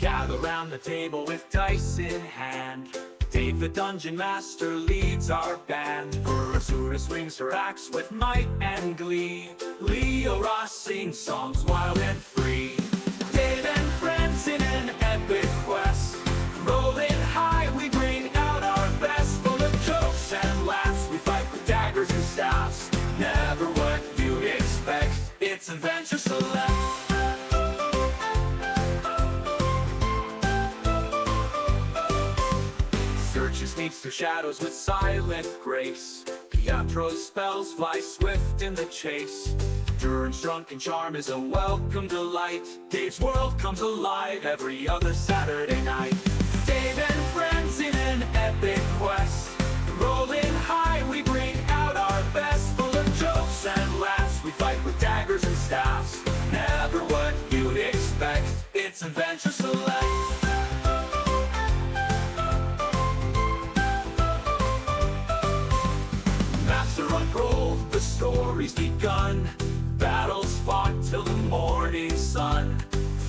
Gather round the table with dice in hand. Dave the Dungeon Master leads our band. Urizura swings her axe with might and glee. Leorah sings songs wild and free. Dave and friends in an epic quest. Rolling high, we bring out our best. Full of jokes and laughs, we fight with daggers and staffs. Never what you'd expect, it's Adventure Select. Sneaks through shadows with silent grace. Pietro's spells fly swift in the chase. Durin's drunken charm is a welcome delight. Dave's world comes alive every other Saturday night. Dave and friends in an epic quest. Rolling high, we bring out our best. Full of jokes and laughs, we fight with daggers and staffs. Never what you'd expect, it's Adventure Select. Unroll, the story's begun. Battles fought till the morning sun.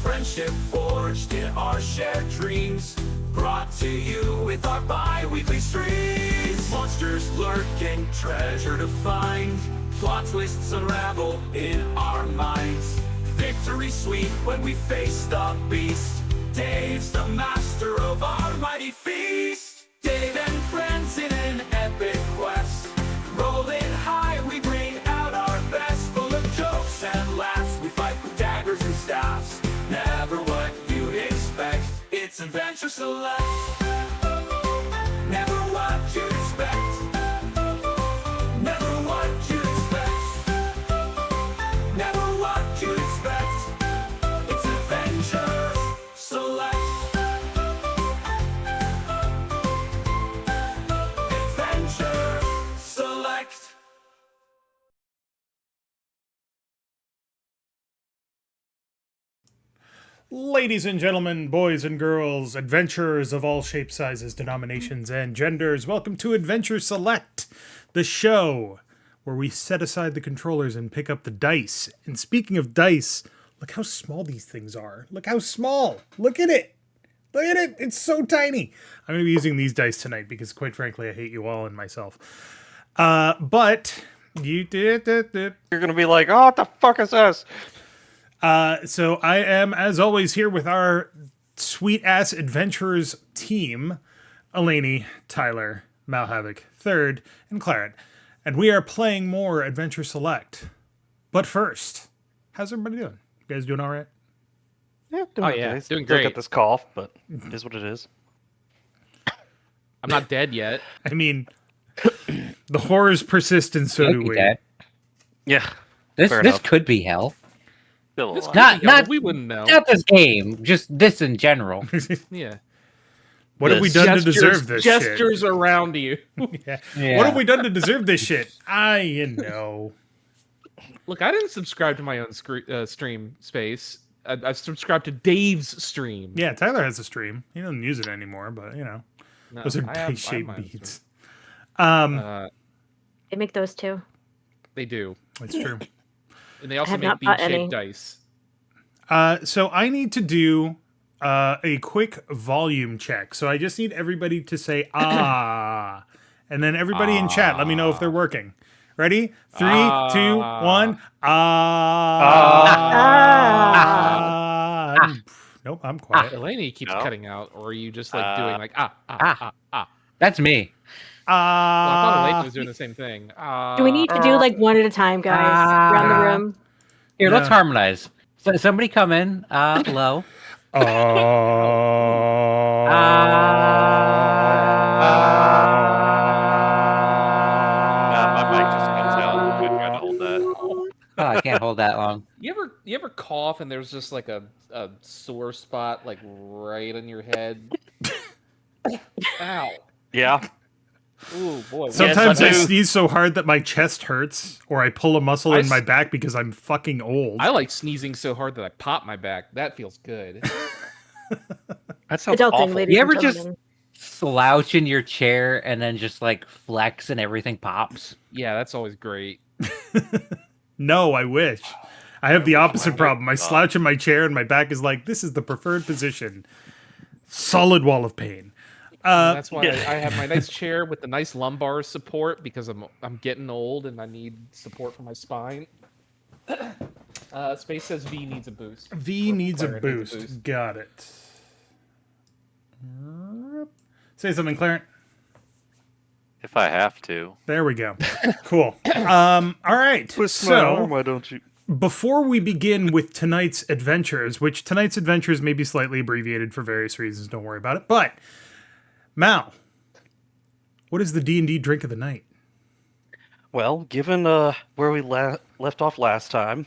Friendship forged in our shared dreams. Brought to you with our bi-weekly streams. Monsters lurking, treasure to find. Plot twists unravel in our minds. Victory sweet when we face the beast. Dave's the master of our mighty feast. Dave and friends in an epic quest. Rolling high, we bring out our best. Full of jokes and laughs, we fight with daggers and staffs. Never what you'd expect, it's Adventure Select. Never what you'd expect. Never what you'd expect. Never what you'd expect, it's Adventure Select. Adventure Select. Ladies and gentlemen, boys and girls, adventurers of all shapes, sizes, denominations, and genders, welcome to Adventure Select, the show where we set aside the controllers and pick up the dice. And speaking of dice, look how small these things are. Look how small. Look at it. Look at it. It's so tiny. I'm going to be using these dice tonight because, quite frankly, I hate you all and myself. But you did. You're going to be like, oh, what the fuck is this? So I am, as always, here with our sweet-ass adventurers team, Elene, Tyler, Malhavoc, Third, and Cleric. And we are playing more Adventure Select. But first, how's everybody doing? You guys doing all right? Yeah, doing okay. Doing Still great. got this cough, but it is what it is. I'm not dead yet. I mean, the horrors persist, and so do we. Dead. Yeah. This enough. could be hell. Still This alive. could be- Not we wouldn't know. Not this game, just this in general. Yeah. What have we done to deserve this gestures shit? around you. Yeah. Yeah. What have we done to deserve this shit? You know. Look, I didn't subscribe to my own stream space. I've subscribed to Dave's stream. Yeah, Tyler has a stream. He doesn't use it anymore, but, you know. No, Those are I have dice-shaped my own beads. stream. They make those too. They do. It's true. And they also have make not bought any. bead-shaped dice. So I need to do a quick volume check. So I just need everybody to say, ah. And then everybody in chat, let me know if they're working. Ready? 3, 2, 1. Ah. Nope, I'm quiet. Eleni keeps No. cutting out, or are you just like doing like That's me. Well, I thought Eleni was doing the same thing. Do we need to do like one at a time, guys, around the room? Here, let's Yeah. harmonize. So somebody come in, low. My mic just comes out. I'm trying to hold that. Oh, I can't hold that long. You ever cough and there's just like a sore spot like right on your head? Ow. Yeah. Ooh boy. Sometimes I I do. sneeze so hard that my chest hurts, or I pull a muscle in my back because I'm fucking old. I like sneezing so hard that I pop my back. That feels good. That sounds Adulting, awful. ladies You and ever just- gentlemen. Slouch in your chair and then just like flex and everything pops. Yeah, that's always great. No, I wish. I have the opposite my problem. I God. slouch in my chair and my back is like, this is the preferred position. Solid wall of pain. And that's why I have my nice chair with the nice lumbar support because I'm getting old and I need support for my spine. Space says V needs a boost. V Or needs a Cleric boost. Got it. Say something, Clarence. If I have to. There we go. Cool. All right. Twist my arm, why don't you? Before we begin with tonight's adventures, which tonight's adventures may be slightly abbreviated for various reasons, don't worry about it. But Mal, what is the D&D drink of the night? Well, given where we left off last time,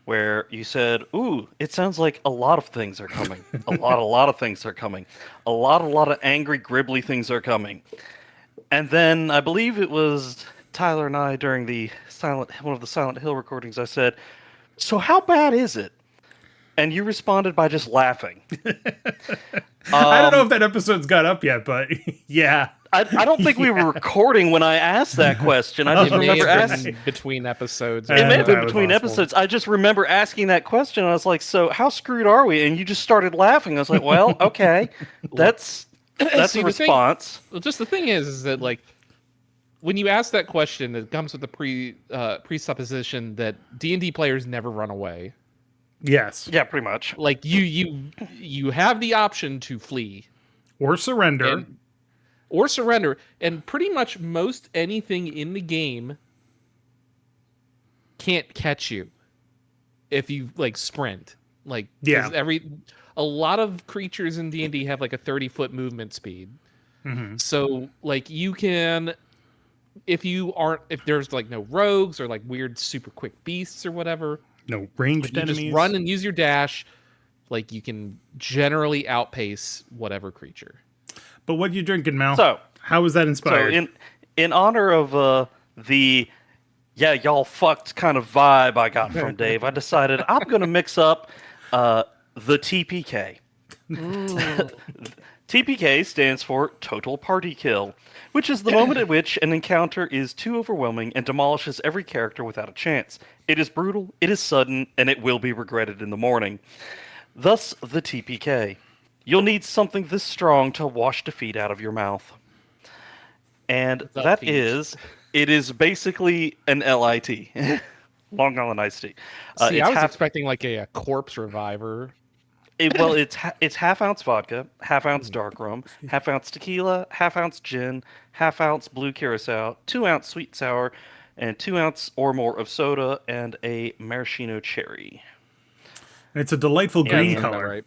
where you said, "Ooh, it sounds like a lot of things are coming. A lot of things are coming. A lot of angry, gribbly things are coming." And then I believe it was Tyler and I during one of the Silent Hill recordings. I said, "So how bad is it?" And you responded by just laughing. I don't know if that episode's got up yet, but yeah. I don't think we were recording when I asked that question. I just It may remember have asking. been between episodes. It may have been that was between possible. episodes. I just remember asking that question. I was like, "So how screwed are we?" And you just started laughing. I was like, "Well, okay, that's See, a the thing- response." Well, just the thing is that like when you ask that question, it comes with the presupposition that D&D players never run away. Yes. Yeah, pretty much. Like you have the option to flee Or surrender. or surrender, and pretty much most anything in the game can't catch you if you like sprint. Like 'cause Yeah. a lot of creatures in D&D have like a 30-foot movement speed. Mhm. So like you can if there's like no rogues or like weird super quick beasts or whatever, No ranged you enemies. just run and use your dash, like you can generally outpace whatever creature. But what you drinking, Mal? So, How was that so inspired? in honor of the y'all fucked kind of vibe I got from Dave, I decided I'm gonna mix up the TPK. TPK stands for Total Party Kill, which is the moment at which an encounter is too overwhelming and demolishes every character without a chance. It is brutal, it is sudden, and it will be regretted in the morning. Thus, the TPK. You'll need something this strong to wash defeat out of your mouth. And Defeat. it is basically an LIT. Long Island Iced Tea. See, it's I was expecting like a corpse reviver. It's half ounce vodka, half ounce dark rum, half ounce tequila, half ounce gin, half ounce blue curacao, 2 ounce sweet sour, and 2 ounce or more of soda, and a maraschino cherry. It's a delightful green Sounds about color. right.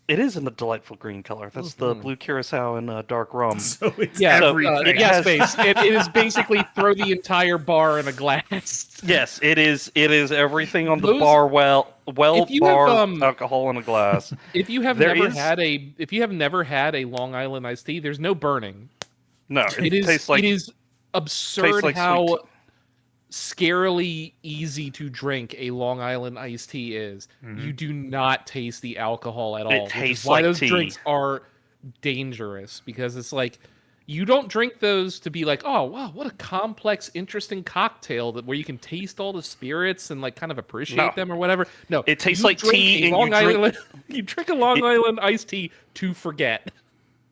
It is in a delightful green color. That's the blue curacao and dark rum. So it's Yeah, everything. it yeah, has- Space. It is basically throw the entire bar in a glass. Yes, it is. It is everything on the Those- bar. Well, If you bar have, alcohol in a glass. If you have There never is- never had a Long Island iced tea, there's no burning. No, It is tastes like it is absurd like how sweet scarily easy to drink a Long Island iced tea is. You do not taste the alcohol at all. Which tastes is why like those tea. drinks are dangerous, because it's like you don't drink those to be like, oh wow, what a complex, interesting cocktail where you can taste all the spirits and like kind of appreciate No. them or whatever. No, It tastes you like drink tea a and you Long drink- Island. You drink a Long Island iced tea to forget.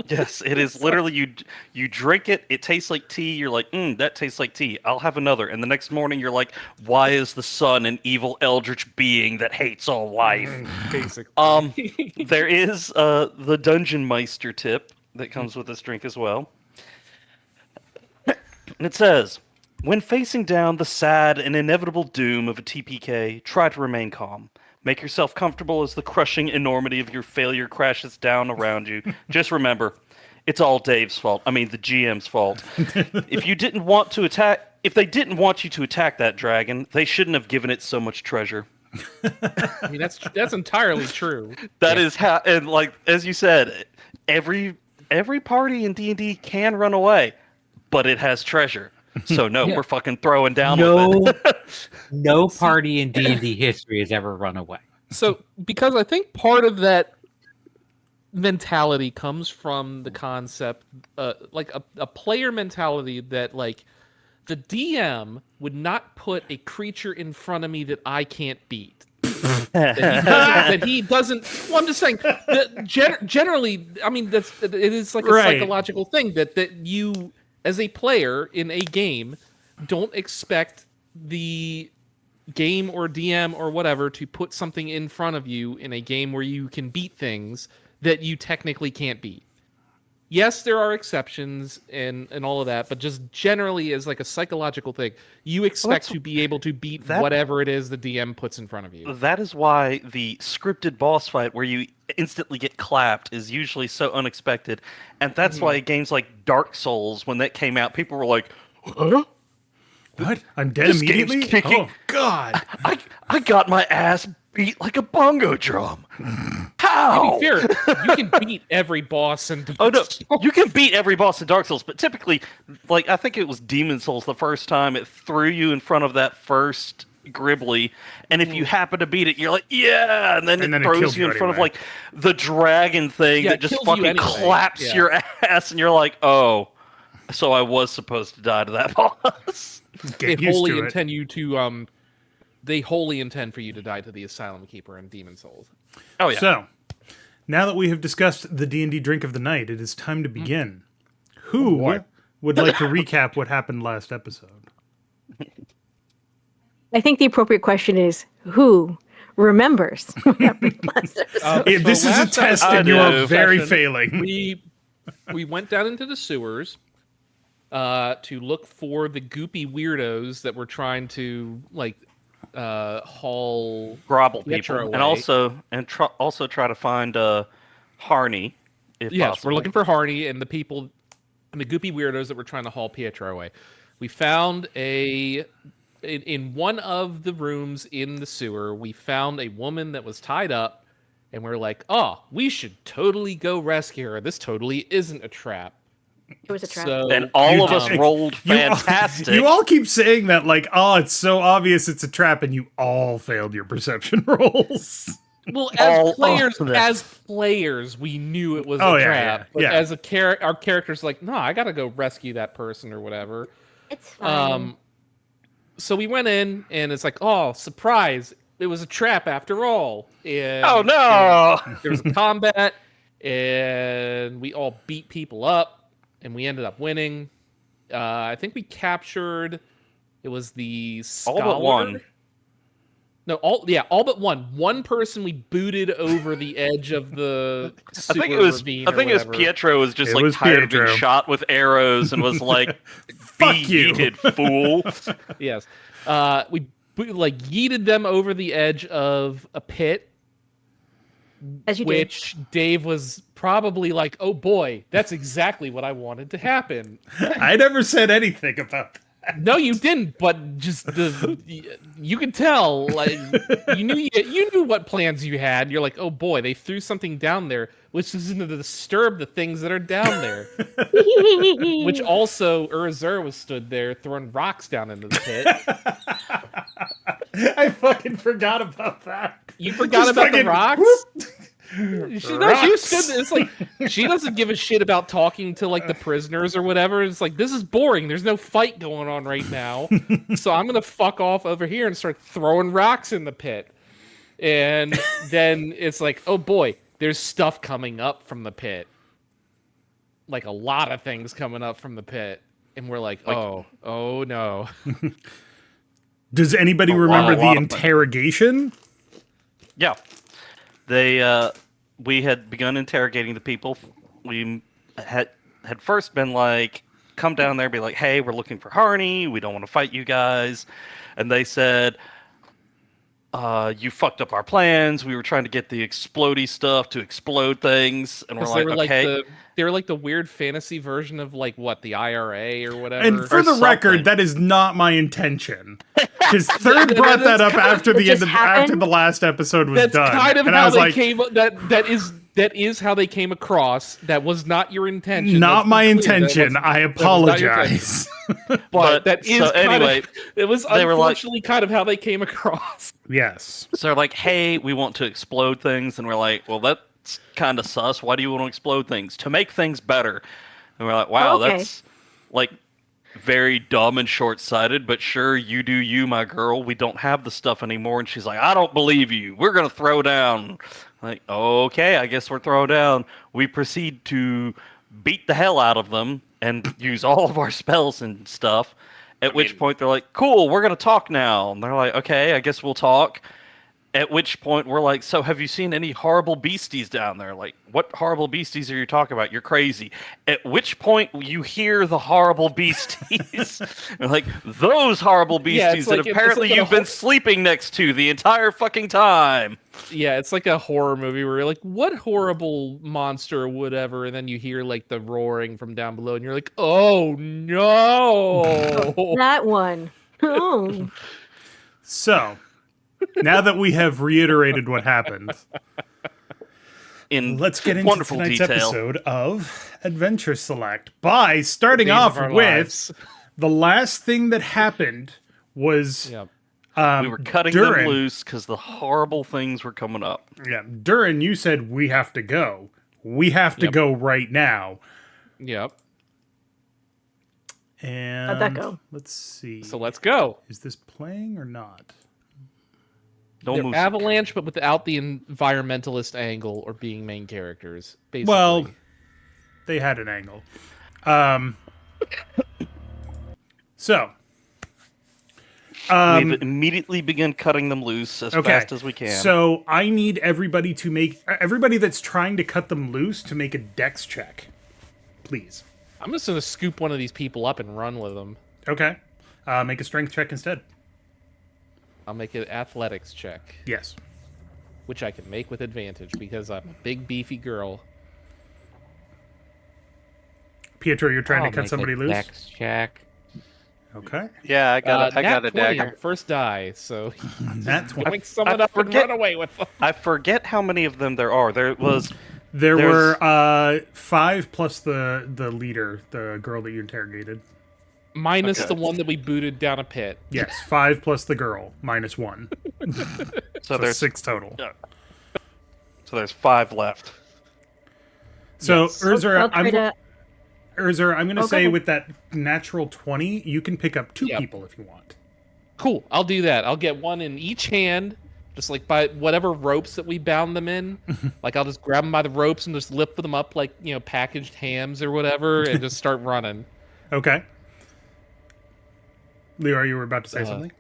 Yes, it is literally you drink it, it tastes like tea, you're like, that tastes like tea. I'll have another. And the next morning you're like, why is the sun an evil eldritch being that hates all life? Basically. There is the Dungeon Meister tip that comes with this drink as well. And it says, when facing down the sad and inevitable doom of a TPK, try to remain calm. Make yourself comfortable as the crushing enormity of your failure crashes down around you. Just remember, it's all Dave's fault. I mean, the GM's fault. If they didn't want you to attack that dragon, they shouldn't have given it so much treasure. I mean, that's entirely true. That is how, and like as you said, every party in D&D can run away, but it has treasure. So no, we're fucking throwing down with it. No party in D&D history has ever run away. So, because I think part of that mentality comes from the concept, like a player mentality that like the DM would not put a creature in front of me that I can't beat. that he doesn't. Well, I'm just saying. That generally, I mean, it is like a psychological thing that you, as a player in a game, don't expect the game or DM or whatever to put something in front of you in a game where you can beat things that you technically can't beat. Yes, there are exceptions and all of that, but just generally as like a psychological thing, you expect to be able to beat whatever it is the DM puts in front of you. That is why the scripted boss fight where you instantly get clapped is usually so unexpected. And that's why games like Dark Souls, when that came out, people were like, huh? What? I'm dead This immediately? game's kicking. Oh, God. I got my ass beat like a bongo drum. How? To be fair, you can beat every boss in Oh no, you can beat every boss in Dark Souls, but typically, like I think it was Demon Souls the first time it threw you in front of that first Gribbly, and if you happen to beat it, you're like, yeah, and then it throws you in front of like the dragon thing that just fucking claps your ass, and you're like, oh, so I was supposed to die to that boss. They wholly intend for you to die to the Asylum Keeper in Demon Souls. Oh yeah. So, now that we have discussed the D&D drink of the night, it is time to begin. Who would like to recap what happened last episode? I think the appropriate question is, who remembers what happened last episode? This is a test, and you are very failing. We went down into the sewers to look for the goopy weirdos that were trying to haul Grobble Pietro people, away. and also try to find Harney. If Yes, possible. we're looking for Harney and the people and the goopy weirdos that were trying to haul Pietro away. We found in one of the rooms in the sewer, we found a woman that was tied up, and we're like, oh, we should totally go rescue her. This totally isn't a trap. It was a trap. So, And all of us rolled fantastic. You all keep saying that like, oh, it's so obvious it's a trap, and you all failed your perception rolls. well, all as players, we knew it was a trap. But as our character's like, no, I gotta go rescue that person or whatever. It's fine. So we went in, and it's like, oh, surprise! It was a trap after all. And oh no! There was a combat, and we all beat people up. And we ended up winning. I think we captured. It was the scholar. All but one. No, all but one. One person we booted over the edge of the sewer ravine. I think it was Pietro was just tired of being shot with arrows and was like, "Fuck you, fool!" Yes, we yeeted them over the edge of a pit. As you which did. Dave was probably like, oh boy, that's exactly what I wanted to happen. I never said anything about that. No, you didn't, but just you could tell, like you knew what plans you had. You're like, oh boy, they threw something down there, which is going to disturb the things that are down there. Which also, Urizura was stood there throwing rocks down into the pit. I fucking forgot about that. You forgot about the rocks? She stood there. It's like she doesn't give a shit about talking to like the prisoners or whatever. It's like, this is boring. There's no fight going on right now, so I'm gonna fuck off over here and start throwing rocks in the pit. And then it's like, oh boy, there's stuff coming up from the pit, like a lot of things coming up from the pit, and we're like oh no. Does anybody remember the interrogation? Yeah. We had begun interrogating the people. We had first been like, come down there and be like, hey, we're looking for Harney. We don't want to fight you guys. And they said, you fucked up our plans. We were trying to get the explodey stuff to explode things. And we're like, okay. They were like the weird fantasy version of like what, the IRA or whatever. And for the record, that is not my intention. Because Third brought that up after the last episode was done. That's kind of how they came. That is how they came across. That was not your intention. Not my intention. I apologize. But that is it was unfortunately kind of how they came across. Yes. So they're like, hey, we want to explode things, and we're like, well, that's kind of sus. Why do you want to explode things? To make things better. And we're like, wow, that's like very dumb and short-sighted, but sure, you do you, my girl. We don't have the stuff anymore. And she's like, I don't believe you. We're going to throw down. Like, okay, I guess we're throwing down. We proceed to beat the hell out of them and use all of our spells and stuff. At which point they're like, cool, we're going to talk now. And they're like, okay, I guess we'll talk. At which point we're like, so have you seen any horrible beasties down there? Like, what horrible beasties are you talking about? You're crazy. At which point you hear the horrible beasties. Like, those horrible beasties that apparently you've been sleeping next to the entire fucking time. Yeah, it's like a horror movie where you're like, what horrible monster would ever, and then you hear like the roaring from down below, and you're like, oh no. That one. Oh. So, now that we have reiterated what happened, let's get into wonderful tonight's detail. episode of Adventure Select by starting Days off of our with lives. the last thing that happened was Yep. We were cutting Durin. them loose because the horrible things were coming up. Yeah, Durin, you said we have to go. We have to go right now. Yep. And How'd that go? let's see. So let's go. Is this playing or not? No They're moose. Avalanche, but without the environmentalist angle or being main characters. Basically. Well, they had an angle. So, We've immediately begun cutting them loose as fast as we can. So I need everybody that's trying to cut them loose to make a dex check, please. I'm just gonna scoop one of these people up and run with them. Okay. Make a strength check instead. I'll make an athletics check, Yes. which I can make with advantage because I'm a big beefy girl. Pietro, you're trying I'll to cut make somebody a loose? dex check. Okay. Yeah, I got Nat a 20 on dagger. the first die, so That's what pick someone I up and forget- run away with them. I forget how many of them there are. There's were 5 plus the leader, the girl that you interrogated. Minus Okay. the one that we booted down a pit. Yes, 5 plus the girl, minus 1. so So there's 6 total. so there's 5 left. So, Yes. Urizura, I'll try to. Urizura, I'm going to Oh, go say ahead. with that natural 20, you can pick up 2 Yep. people if you want. Cool, I'll do that. I'll get one in each hand, just like by whatever ropes that we bound them in. Like I'll just grab them by the ropes and just lift them up like, packaged hams or whatever and just start running. Okay. Leorah, you were about to say something?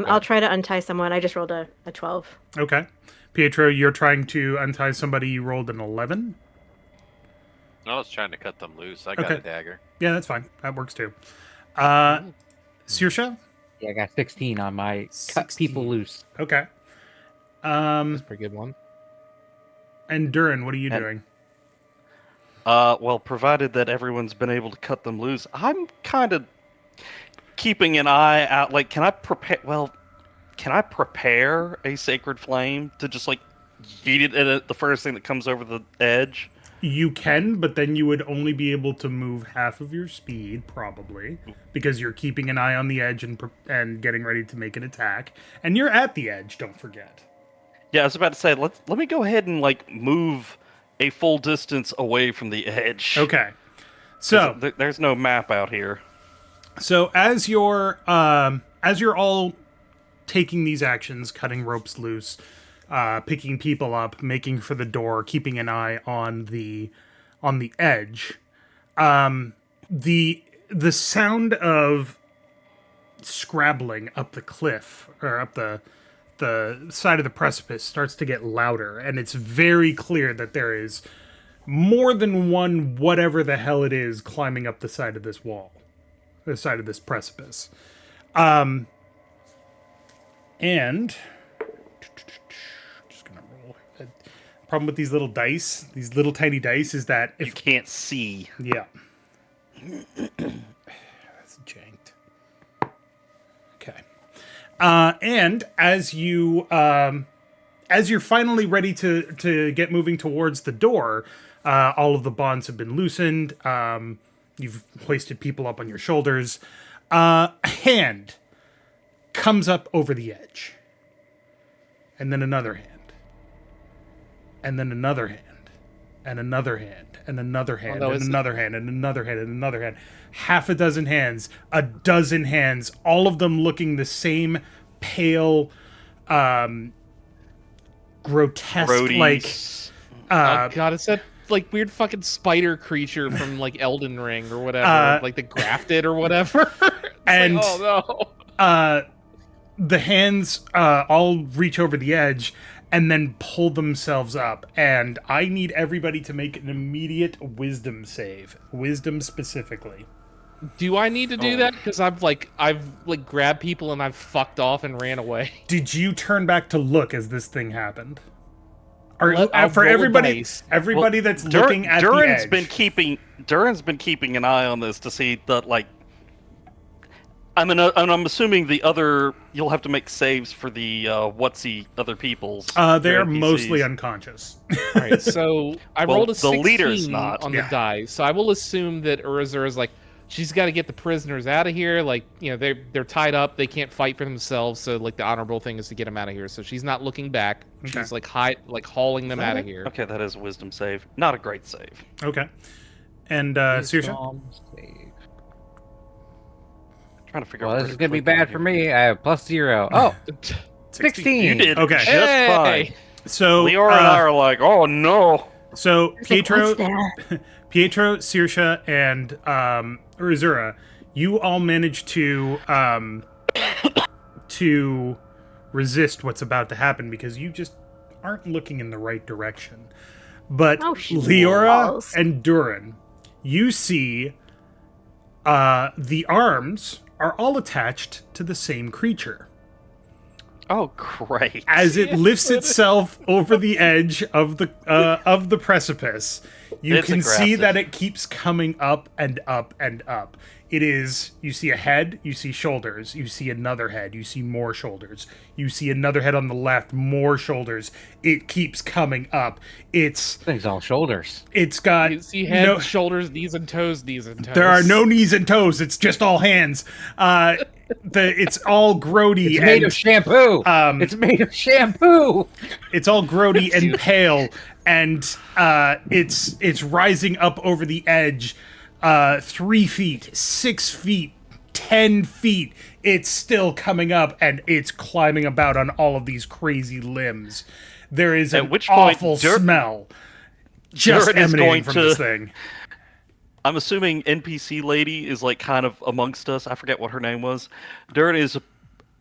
I'll try to untie someone. I just rolled a 12. Okay. Pietro, you're trying to untie somebody. You rolled an 11. I was trying to cut them loose. I got Okay. a dagger. Yeah, that's fine. That works too. Saoirse? Yeah, I got 16 on my cut 16. people loose. Okay. That's a pretty good one. And Durin, what are you And- doing? Well, provided that everyone's been able to cut them loose, I'm kind of keeping an eye out. Like, can I prepare a sacred flame to just like yeet it at the first thing that comes over the edge? You can, but then you would only be able to move half of your speed, probably, because you're keeping an eye on the edge and getting ready to make an attack. And you're at the edge, don't forget. Yeah, I was about to say, let me go ahead and like move a full distance away from the edge. Okay. So There's no map out here. So as you're all taking these actions, cutting ropes loose, picking people up, making for the door, keeping an eye on the edge, the sound of scrabbling up the cliff or up the side of the precipice starts to get louder, and it's very clear that there is more than one whatever the hell it is climbing up the side of this wall. The side of this precipice. And just gonna roll. Problem with these little dice, these little tiny dice, is that You if can't see. yeah. That's janked. Okay. And as you're finally ready to get moving towards the door, all of the bonds have been loosened. You've hoisted people up on your shoulders. A hand comes up over the edge. And then another hand. And then another hand. and another hand, and another hand, no, and it's- another hand, and another hand, and another hand. Half a dozen hands, a dozen hands, all of them looking the same pale, grotesque, Grodies. like oh god, it's that like weird fucking spider creature from like Elden Ring or whatever, like the Grafted or whatever. and like, oh no. the hands all reach over the edge and then pull themselves up. And I need everybody to make an immediate wisdom save. Wisdom specifically. Do I need to do that? Because I've grabbed people and I've fucked off and ran away. Did you turn back to look as this thing happened? Or I'll for roll everybody, dice. everybody that's looking at Durin's the edge. Durin's been keeping an eye on this to see that, like. I'm assuming the other. You'll have to make saves for the other people's. They're NPCs. mostly unconscious. All right, so I Well, rolled a the 16 leader's not. on Yeah. the die, so I will assume that Urizura is like, she's got to get the prisoners out of here. Like, you know, they're tied up, they can't fight for themselves. So, like, the honorable thing is to get them out of here. So she's not looking back. Okay. She's like hauling them out of here. Okay, that is a wisdom save. Not a great save. Okay. And Saoirse? Trying to figure Well, out. this where is gonna be click on bad here. for me. I have +0. Oh, 16. You did Okay. just Hey! fine. So Leorah and I are like, oh no. So It's like, Pietro, what's that? Pietro, Saoirse, and Urizura, you all managed to resist what's about to happen because you just aren't looking in the right direction. But Oh, she Leorah was. and Durin, you see the arms are all attached to the same creature. Oh great. As it lifts itself over the edge of the precipice, you It's can see aggressive. that it keeps coming up and up and up. It is, you see a head, you see shoulders, you see another head, you see more shoulders, you see another head on the left, more shoulders. It keeps coming up. It's Thing's all shoulders. got You see head, no, shoulders, knees and toes, knees and toes. there are no knees and toes. It's just all hands. It's all grody. It's made and, of shampoo. It's made of shampoo. It's all grody and pale, and it's rising up over the edge, 3 feet, 6 feet, 10 feet. It's still coming up, and it's climbing about on all of these crazy limbs. There is At an which point, awful smell just Durin is emanating going from to- this thing. I'm assuming NPC lady is like kind of amongst us. I forget what her name was. Durin is,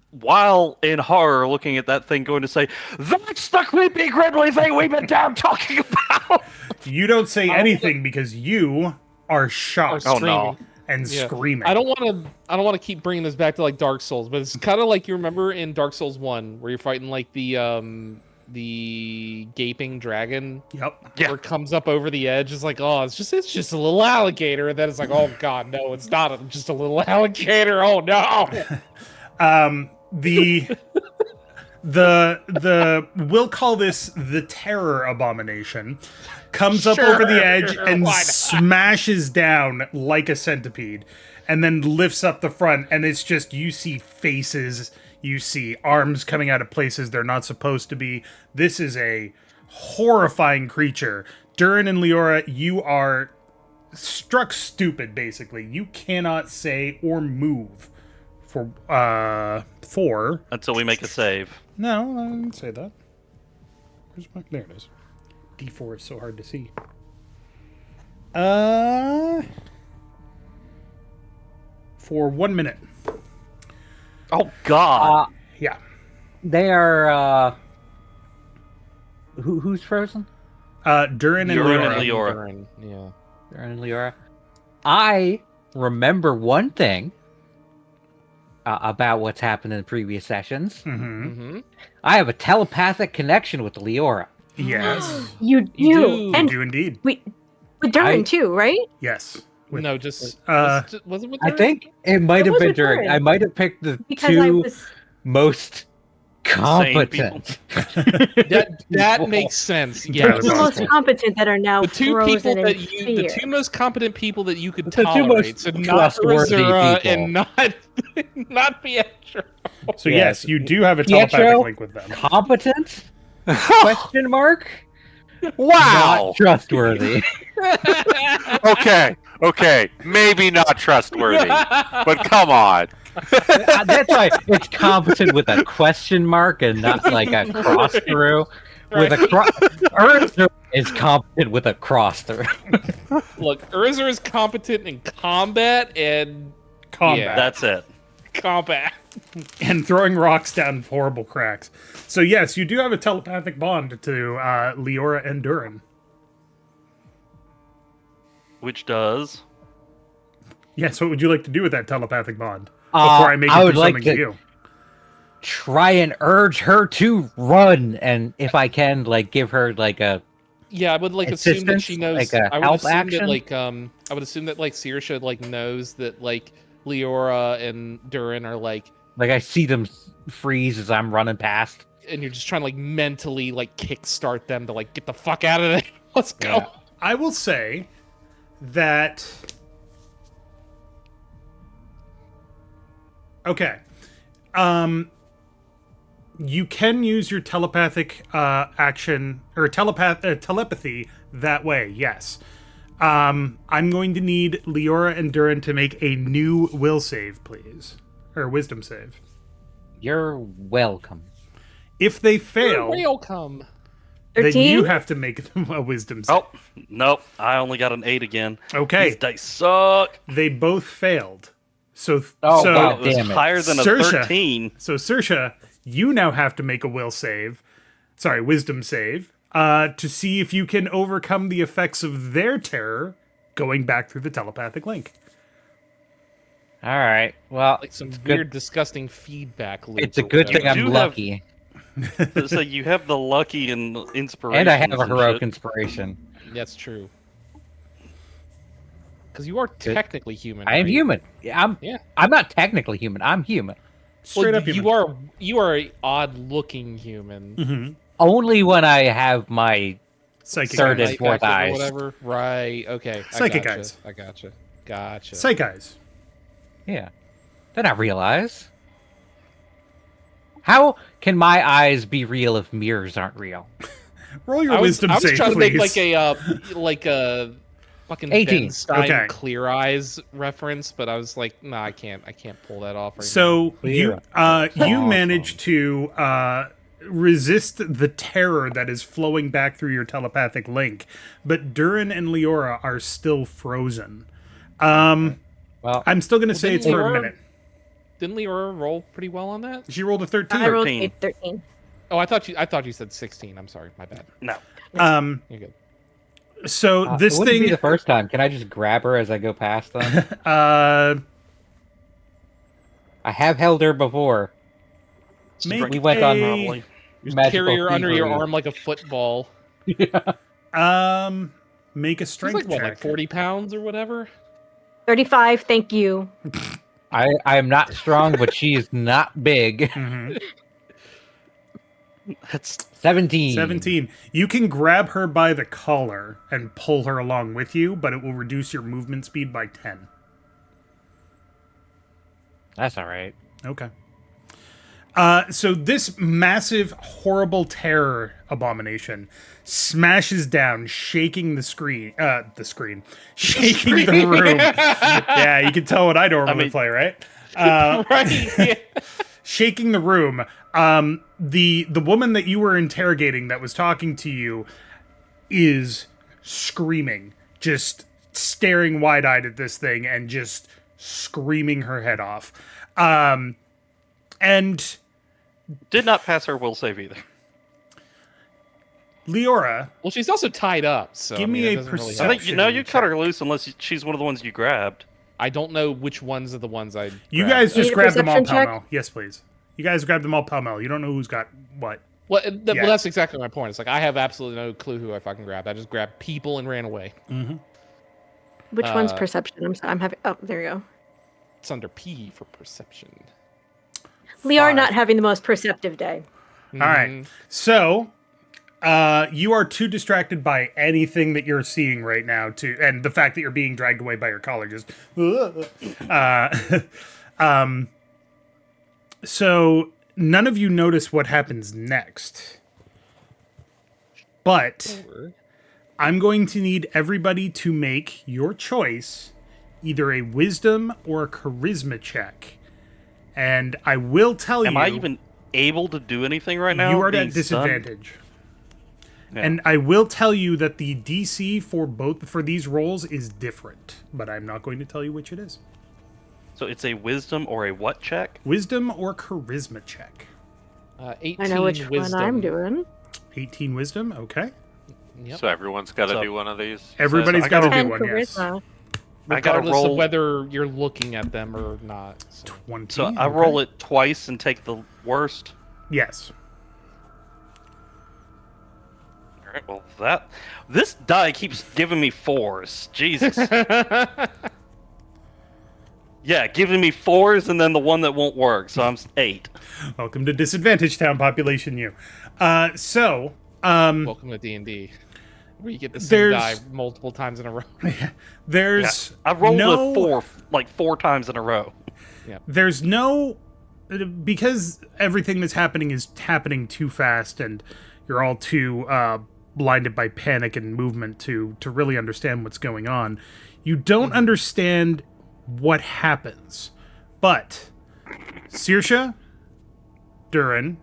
while in horror, looking at that thing, going to say, "That's the creepy, gribbly thing we've been down talking about." You don't say anything because you are shocked Oh no! and Yeah. screaming. I don't want to keep bringing this back to like Dark Souls, but it's kind of like you remember in Dark Souls 1 where you're fighting like the gaping dragon Yep. Yeah. where it comes up over the edge. It's like, oh, it's just a little alligator. And then it's like, oh god, no, it's not just a little alligator. Oh no. The we'll call this the terror abomination comes up over the edge and why not? smashes down like a centipede and then lifts up the front, and it's just, you see faces, you see arms coming out of places they're not supposed to be. This is a horrifying creature. Durin and Leorah, you are struck stupid, basically. You cannot say or move for Until we make a save. no, I didn't say that. Where's my, there it is. D4 is so hard to see. For 1 minute. Oh God! Yeah. They are. Who's frozen? Durin and Durin Leorah. and Leorah. Durin, yeah. Durin and Leorah. I remember one thing about what's happened in the previous sessions. Mm-hmm. I have a telepathic connection with Leorah. Yes. You do. do. And Do indeed. with Durin I- too, right? Yes. With- No, just was it with I Durin? think it might have was been with Durin. Durin. I might have picked the Because I two was most competent. that makes sense. Yeah, Yeah, the most competent that are now the two frozen people in that you, the fear. two most competent people that you could The two most tolerate, so not trustworthy Urizura people. and not Pietro. So yes, Yes. you do have a Pietro? telepathic link with them. Competent? Question mark? Wow. Not trustworthy. Okay. Maybe not trustworthy, but come on. That's why it's competent with a question mark and not like a cross through. With a Urizura is competent with a cross through. Look, Urizura is competent in combat and Combat. That's it. combat. And throwing rocks down horrible cracks. So yes, you do have a telepathic bond to Leorah and Durin. Which does. Yes, what would you like to do with that telepathic bond? Before I make it would do like something to to you. try and urge her to run, and if I can, like, give her like a Yeah, I would like assume that she assistance, knows. like a I would help assume action? that like I would assume that like Saoirse like knows that like Leorah and Durin are like, I see them freeze as I'm running past. and you're just trying to like mentally like kickstart them to like get the fuck out of there. Let's go. Yeah. I will say that. Okay. You can use your telepathic action or telepathy that way. Yes. I'm going to need Leorah and Durin to make a new will save, please, or wisdom save. You're welcome. If they fail, Welcome. then 13? you have to make them a wisdom save. Oh, nope. I only got an 8 again. Okay. These dice suck. They both failed. So Oh, so God. It was Damn it. higher than a Saoirse. 13. So Saoirse, you now have to make a wisdom save, to see if you can overcome the effects of their terror going back through the telepathic link. All right. Well, Like some good. weird, disgusting feedback loop. It's a or good thing whatever. I'm do have- lucky, So you have the lucky and inspiration. and I have a heroic inspiration. That's true. Because you are technically human. I am right? human. I'm. Yeah. I'm not technically human. I'm human. Straight Well, up, human. you are a odd-looking human. Only when I have my Psychic Third eyes. and fourth Light eyes. or whatever. Right. Okay. Psychic I gotcha. eyes. I gotcha. Gotcha. Psych eyes. Yeah. Then I realize. How can my eyes be real if mirrors aren't real? Roll your I was wisdom trying save, to please. make like a fucking 18. Ben Stein Okay. Clear Eyes reference, but I was like, nah, I can't pull that off. Right So you Awesome. manage to resist the terror that is flowing back through your telepathic link, but Durin and Leorah are still frozen. Well, I'm still going to say didn't it's for a Leorah- minute. Didn't Leorah roll pretty well on that? She rolled a 13. I rolled 13. 13. Oh, I thought you said 16. I'm sorry, my bad. No. You're good. So it this wouldn't be thing, the first time. Can I just grab her as I go past them? uh, I have held her before. make We went on a, Probably. Just Magical carry her under your thievery. arm like a football. make a It's strength like what, check. like 40 pounds or whatever? 35, thank you. I am not strong, but she is not big. Mhm. That's 17. 17. You can grab her by the collar and pull her along with you, but it will reduce your movement speed by 10. That's all right. Okay. So this massive, horrible terror abomination smashes down, shaking the screen, shaking the room. Yeah, you can tell what I normally play, right? Right. Yeah. Shaking the room. The woman that you were interrogating that was talking to you is screaming, just staring wide-eyed at this thing and just screaming her head off. And did not pass her will save either. Leorah, Well, she's also tied up, so Give I mean, me it a doesn't really perception. I help. think you cut her loose unless she's one of the ones you grabbed. I don't know which ones are the ones I. you grabbed. guys just Need a grab them all perception check? pell-mell. Yes, please. You guys grab them all pell-mell. You don't know who's got what. Well, Yeah. well, that's exactly my point. It's like I have absolutely no clue who I fucking grabbed. I just grabbed people and ran away. Which one's Uh, perception? I'm having. Oh, there you go. It's under P for perception. Leorah not having the most perceptive day. All right. So, you are too distracted by anything that you're seeing right now, and the fact that you're being dragged away by your collar. Just, so none of you notice what happens next. But I'm going to need everybody to make your choice, either a wisdom or a charisma check. And I will tell you... Am I even able to do anything right now? You are being at disadvantage. Yeah. And I will tell you that the DC for these rolls is different, but I'm not going to tell you which it is. So it's a wisdom or a what check? Wisdom or charisma check. 18 I know which wisdom. one I'm doing. 18 wisdom, okay. Yep. So everyone's got to So- do one of these. Everybody's I got to gotta- do 10 one, yes. charisma. I gotta Regardless roll. of whether you're looking at them or not. So. 20. So I okay. roll it twice and take the worst. Yes. All right. Well, this die keeps giving me 4s. Jesus. Yeah, giving me 4s and then the one that won't work. So I'm 8. Welcome to Disadvantage Town, Population U. Welcome to D&D, where you get the same die There's- multiple times in a row. There's I rolled no... a 4 like 4 times in a row. There's no... Because everything that's happening is happening too fast and you're all too blinded by panic and movement to really understand what's going on, you don't understand what happens. But Saoirse, Durin,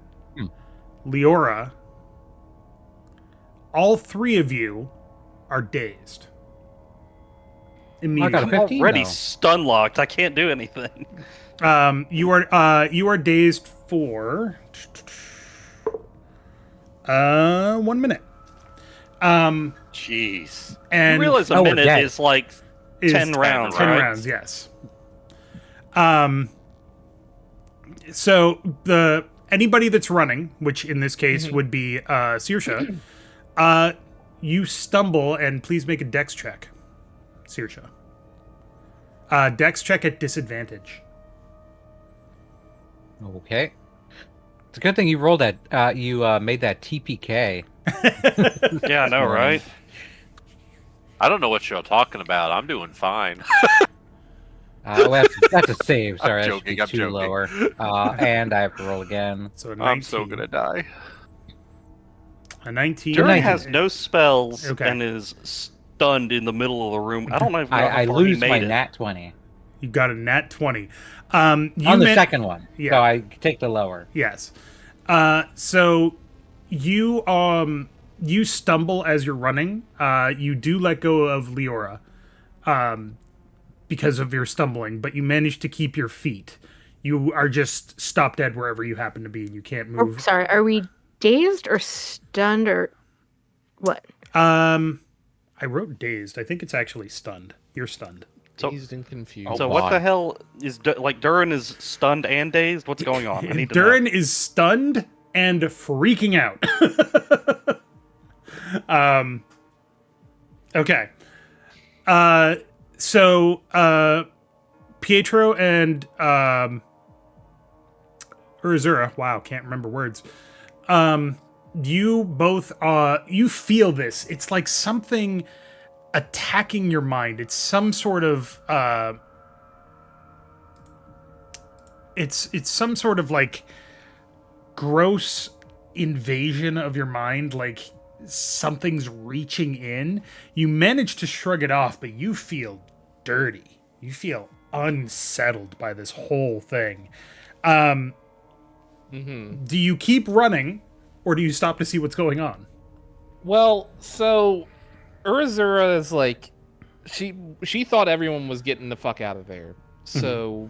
Leorah, all three of you are dazed. I Immediately. got a 15 Already though. stun locked. I can't do anything. You are dazed for 1 minute. Jeez. And You realize a Oh, we're minute dead. is like is 10 rounds, 10 right? rounds, yes. So anybody that's running, which in this case would be Saoirse, you stumble, and please make a dex check, Saoirse. Dex check at disadvantage. Okay. It's a good thing you rolled that. You made that TPK. Yeah, I know, right? I don't know what you're talking about. I'm doing fine. Well, that's a save. Sorry, that should joking, be I'm too joking. lower. And I have to roll again. So a 19. I'm so gonna die. A 19. Durin 19. has no spells Okay. and is stunned in the middle of the room. I don't know if I how far he lose my made it. nat 20 You got a nat 20. You on the meant- second one. Yeah. So I take the lower. Yes. So you stumble as you're running. You do let go of Leorah because of your stumbling, but you manage to keep your feet. You are just stopped dead wherever you happen to be, and you can't Oh, move. sorry, are we dazed or stunned or what? I wrote dazed. I think it's actually stunned. You're stunned. So- Dazed and confused. So Oh, what the God. hell is Durin is stunned and dazed? What's going on? I need to Durin know. is stunned and freaking out. Okay. So Pietro and Urizura, wow, can't remember words. You both you feel this. It's like something attacking your mind. It's some sort of it's some sort of like gross invasion of your mind, like something's reaching in. You manage to shrug it off, but you feel dirty. You feel unsettled by this whole thing. Do you keep running, or do you stop to see what's going on? Well, so Urizura is like, she thought everyone was getting the fuck out of there. So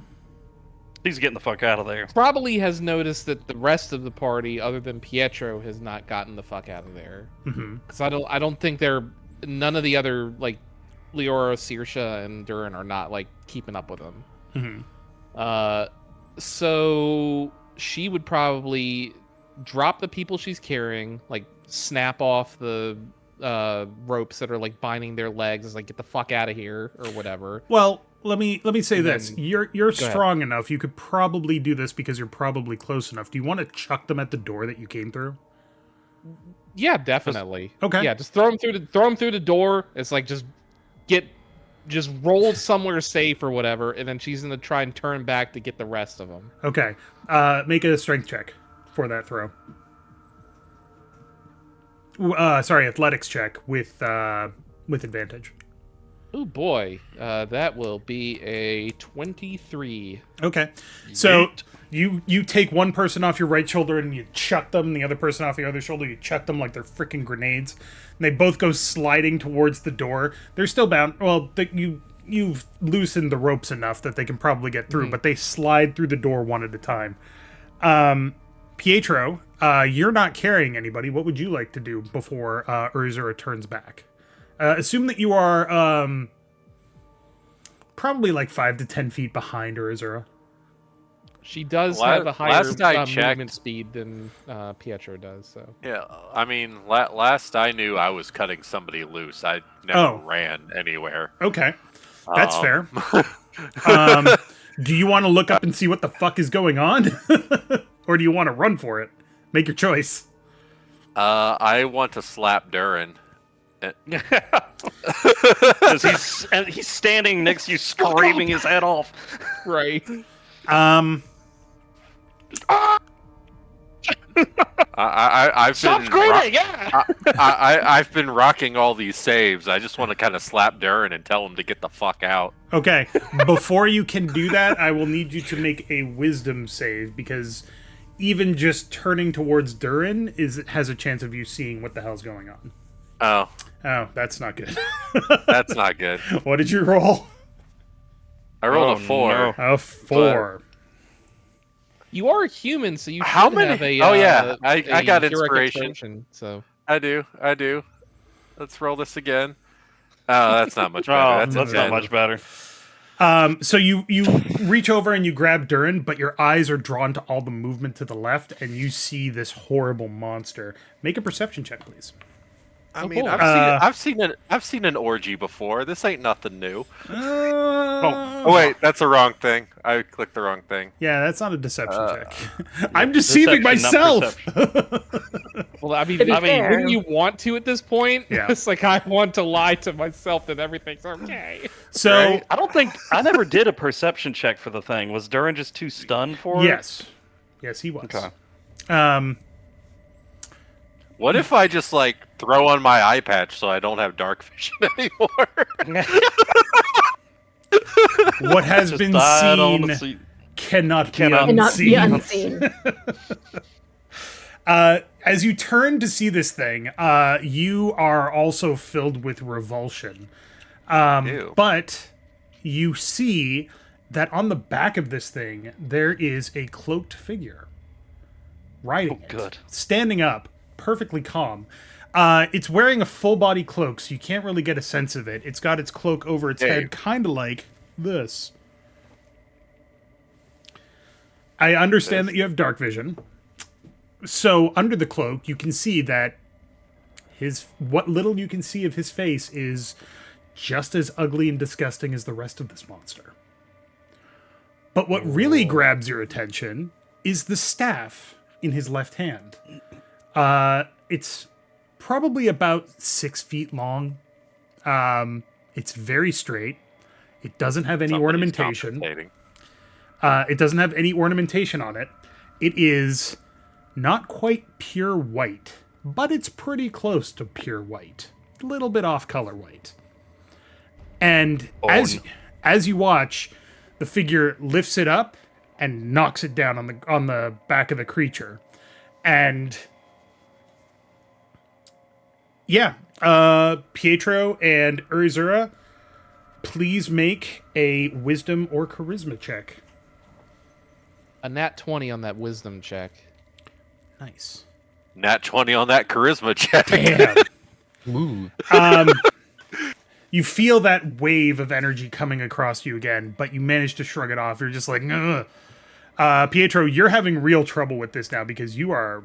He's getting the fuck out of there. probably has noticed that the rest of the party, other than Pietro, has not gotten the fuck out of there. Because I don't think none of the other, like, Leorah, Saoirse, and Durin are not, like, keeping up with them. So she would probably drop the people she's carrying, like, snap off the ropes that are, like, binding their legs, is like, get the fuck out of here, or whatever. Well, let me say And this. then- You're ahead. strong enough. You could probably do this because you're probably close enough. Do you want to chuck them at the door that you came through? Yeah, definitely. Okay. Yeah, just throw them through the door. It's like just roll somewhere safe or whatever, and then she's gonna try and turn back to get the rest of them. Okay. Make a strength check for that throw. athletics check with advantage. Oh boy, that will be a 23. Okay, so you take one person off your right shoulder and you chuck them, the other person off the other shoulder, you chuck them like they're freaking grenades, and they both go sliding towards the door. They're still bound. Well, you've loosened the ropes enough that they can probably get through, but they slide through the door one at a time. Pietro, you're not carrying anybody. What would you like to do before Urizura turns back? Assume that you are probably like 5 to 10 feet behind Urizura. She does have a higher last I movement checked- speed than Pietro does. So Yeah, I mean, last I knew, I was cutting somebody loose. I never ran anywhere. Okay, that's fair. Do you want to look up and see what the fuck is going on? Or do you want to run for it? Make your choice. I want to slap Durin. Because he's standing next to you, screaming his head off. right. I've Stop been screaming! Yeah. I've been rocking all these saves. I just want to kind of slap Durin and tell him to get the fuck out. Okay, before you can do that, I will need you to make a wisdom save, because even just turning towards Durin has a chance of you seeing what the hell's going on. Oh, that's not good. that's not good. What did you roll? I rolled a 4. no. A 4. You are a human, so you How should many- have a. Oh, yeah, I a got heroic inspiration. So I do. Let's roll this again. Oh, that's not much better. Oh, that's that's not much better. So you reach over and you grab Durin, but your eyes are drawn to all the movement to the left, and you see this horrible monster. Make a perception check, please. I mean, boy. I've seen an orgy before. This ain't nothing new. Oh wait, that's the wrong thing. I clicked the wrong thing. Yeah, that's not a deception check. I'm deceiving Deception, not myself. well, I mean, To be fair. wouldn't you want to at this point? Yeah. It's like I want to lie to myself that everything's okay. So Right. I never did a perception check for the thing. Was Durin just too stunned for it? yes, he was. Okay. What if I just like throw on my eye patch so I don't have dark vision anymore? What has Just been I don't wanna seen see- cannot be Cannot- Cannot be unseen. unseen. As you turn to see this thing, you are also filled with revulsion. Ew. But you see that on the back of this thing, there is a cloaked figure riding it. good. Standing up, perfectly calm. It's wearing a full body cloak, so you can't really get a sense of it. It's got its cloak over its head, kind of like this. I understand that you have dark vision. So under the cloak, you can see that what little you can see of his face is just as ugly and disgusting as the rest of this monster. But what really grabs your attention is the staff in his left hand. It's probably about 6 feet long. It's very straight. It doesn't have any Somebody's ornamentation. compensating. It doesn't have any ornamentation on it. It is not quite pure white, but it's pretty close to pure white. A little bit off color white. And as you watch, the figure lifts it up and knocks it down on the back of the creature. And yeah, Pietro and Urizura, please make a wisdom or charisma check. A nat 20 on that wisdom check. Nice. Nat 20 on that charisma check. Damn. Ooh. You feel that wave of energy coming across you again, but you manage to shrug it off. You're just like, ugh. Pietro, you're having real trouble with this now because you are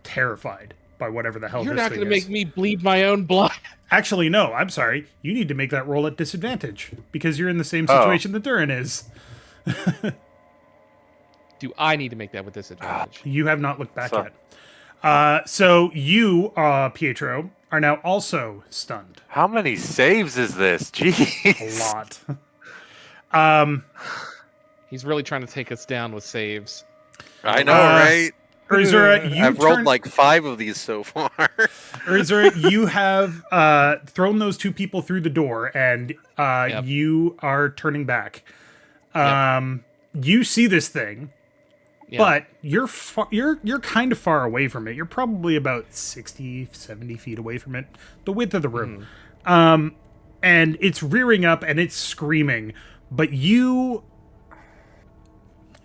terrified by whatever the hell You're this not thing going to is. make me bleed my own blood. Actually, no, I'm sorry. You need to make that roll at disadvantage because you're in the same Oh. situation that Durin is. Do I need to make that with disadvantage? You have not looked back So- yet. So you, Pietro, are now also stunned. How many saves is this? A Jeez. lot. He's really trying to take us down with saves. I know, Uh, right? Urizura, you I've rolled turn- like 5 of these so far. Urizura, you have thrown those two people through the door, and Yep. you are turning back. You see this thing, Yeah. but you're kind of far away from it. You're probably about 60, 70 feet away from it, the width of the room. And it's rearing up and it's screaming, but you're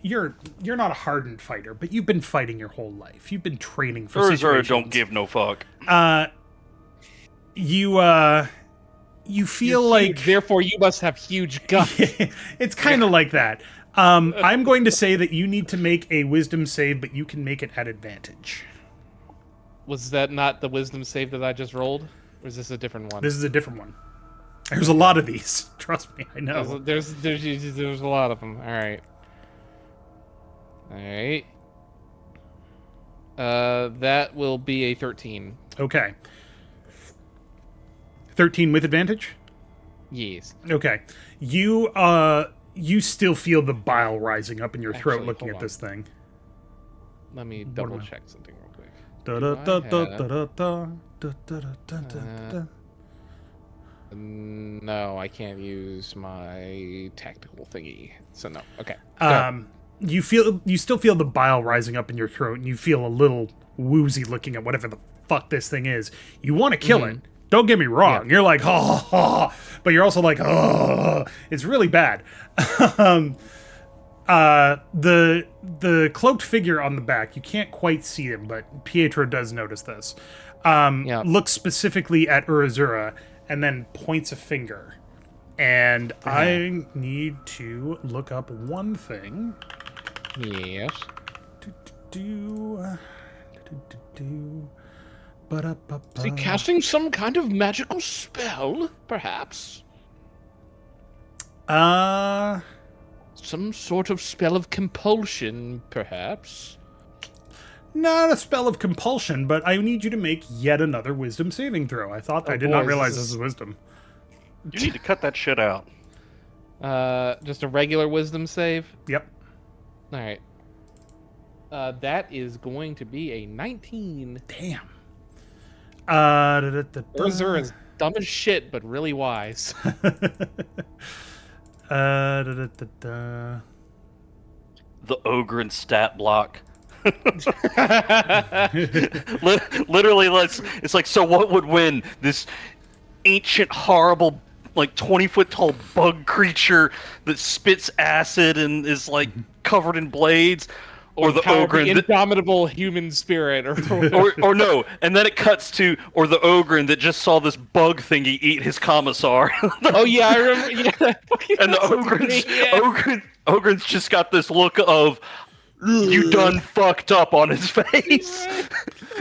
not a hardened fighter, but you've been fighting your whole life. You've been training for Urizura situations. don't give no fuck. You feel like therefore you must have huge guts. it's kind of like that. I'm going to say that you need to make a wisdom save, but you can make it at advantage. Was that not the wisdom save that I just rolled? Or is this a different one? This is a different one. There's a lot of these. Trust me, I know. There's a lot of them. All right. All right. That will be a 13. Okay. 13 with advantage? Yes. Okay. You still feel the bile rising up in your throat Actually, looking hold at this thing. Let me am double I- check something real quick. No, I can't use my tactical thingy. So no. Okay. Go. You still feel the bile rising up in your throat, and you feel a little woozy looking at whatever the fuck this thing is. You want to kill it. Don't get me wrong. Yeah. You're like, oh, but you're also like, oh, it's really bad. The cloaked figure on the back, you can't quite see him, but Pietro does notice this. Yeah. Looks specifically at Urizura and then points a finger. And I need to look up one thing. Yes. Is he casting some kind of magical spell, perhaps? Some sort of spell of compulsion, perhaps? Not a spell of compulsion, but I need you to make yet another wisdom saving throw. I did not boy, realize this this is wisdom. You need to cut that shit out. Just a regular wisdom save? Yep. All right. That is going to be a 19. Damn. Urizura is dumb as shit, but really wise. The ogre and stat block. Literally, it's like, so what would win? This ancient, horrible, like 20-foot tall bug creature that spits acid and is like covered in blades, or the ogre the that, indomitable human spirit, or no, and then it cuts to, or the ogre that just saw this bug thingy eat his commissar. Oh yeah, I remember. Yeah. And the ogre's just got this look of you done fucked up on his face,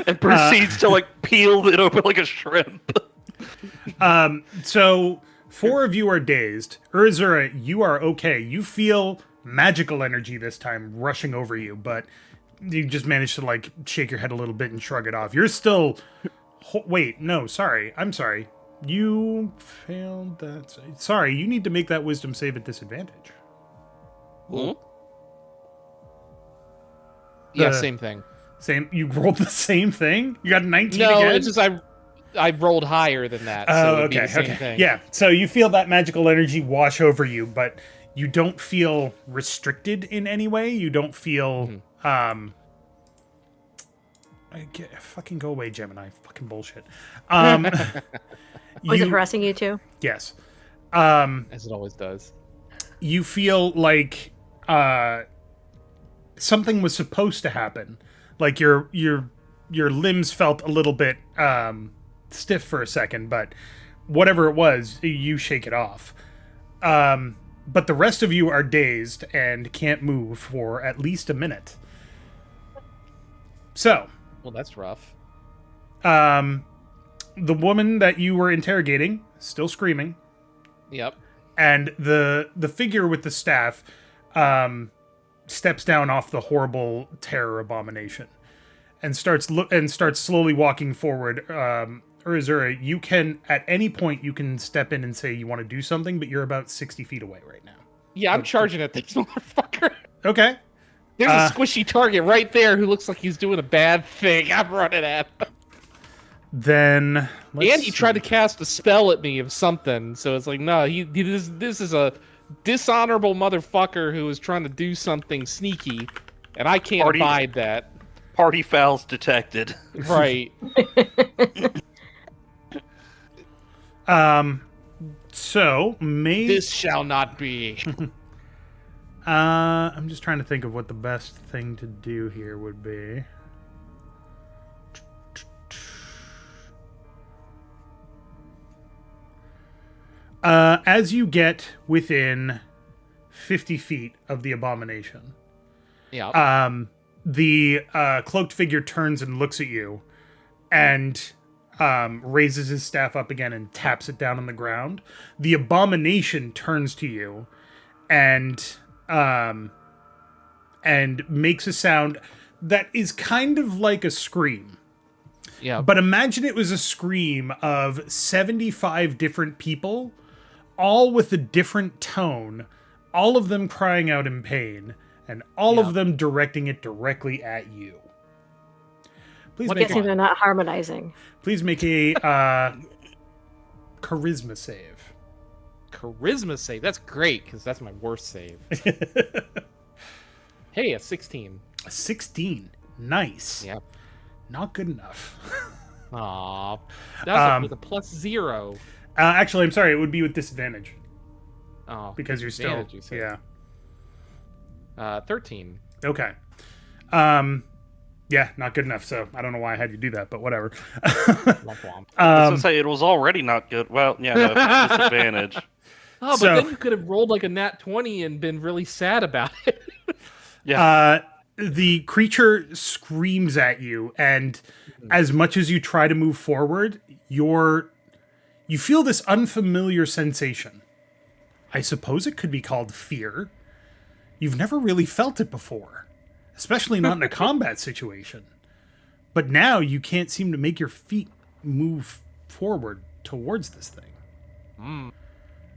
and proceeds to like peel it open like a shrimp. So 4 of you are dazed. Urizura, you are okay. You feel magical energy this time rushing over you, but you just managed to like shake your head a little bit and shrug it off. You're still... Wait, no, sorry. I'm sorry. You failed that. Sorry, you need to make that wisdom save at disadvantage. Hmm? Yeah, The- same thing. Same. You rolled the same thing? You got a 19 No, again? it's just I rolled higher than that. So Oh, it would be okay, the same okay. thing. Yeah, so you feel that magical energy wash over you, but you don't feel restricted in any way. You don't feel, fucking go away, Gemini. Fucking bullshit. Was it harassing you too? Yes. As it always does. You feel like something was supposed to happen. Like your limbs felt a little bit stiff for a second, but whatever it was, you shake it off. But the rest of you are dazed and can't move for at least a minute. So, Well, that's rough. the woman that you were interrogating, still screaming, Yep. and the figure with the staff steps down off the horrible terror abomination and starts slowly walking forward. Urizura, you can at any point you can step in and say you want to do something, but you're about 60 feet away right now. Yeah, I'm charging at this motherfucker. Okay. There's a squishy target right there who looks like he's doing a bad thing. I'm running at him. Then And he tried to cast a spell at me of something, so it's like, no, this is a dishonorable motherfucker who is trying to do something sneaky, and I can't abide that. Party fouls detected. Right. So This shall not be. I'm just trying to think of what the best thing to do here would be. As you get within 50 feet of the abomination, the cloaked figure turns and looks at you and raises his staff up again and taps it down on the ground. The abomination turns to you and makes a sound that is kind of like a scream. Yeah. But imagine it was a scream of 75 different people, all with a different tone, all of them crying out in pain, and all of them directing it directly at you. Please I'm guessing they're not harmonizing. Please make a charisma save. Charisma save. That's great, because that's my worst save. Hey, a 16. A 16. Nice. Yeah. Not good enough. Aw. That's with a +0. Actually, I'm sorry. It would be with disadvantage. Oh. Because you're still... You said. Yeah. 13. Okay. Yeah, not good enough. So I don't know why I had you do that, but whatever. I was gonna say it was already not good. Well, yeah, no, disadvantage. Oh, but then you could have rolled like a nat 20 and been really sad about it. Yeah. The creature screams at you, and as much as you try to move forward, you feel this unfamiliar sensation. I suppose it could be called fear. You've never really felt it before, especially not in a combat situation. But now you can't seem to make your feet move forward towards this thing.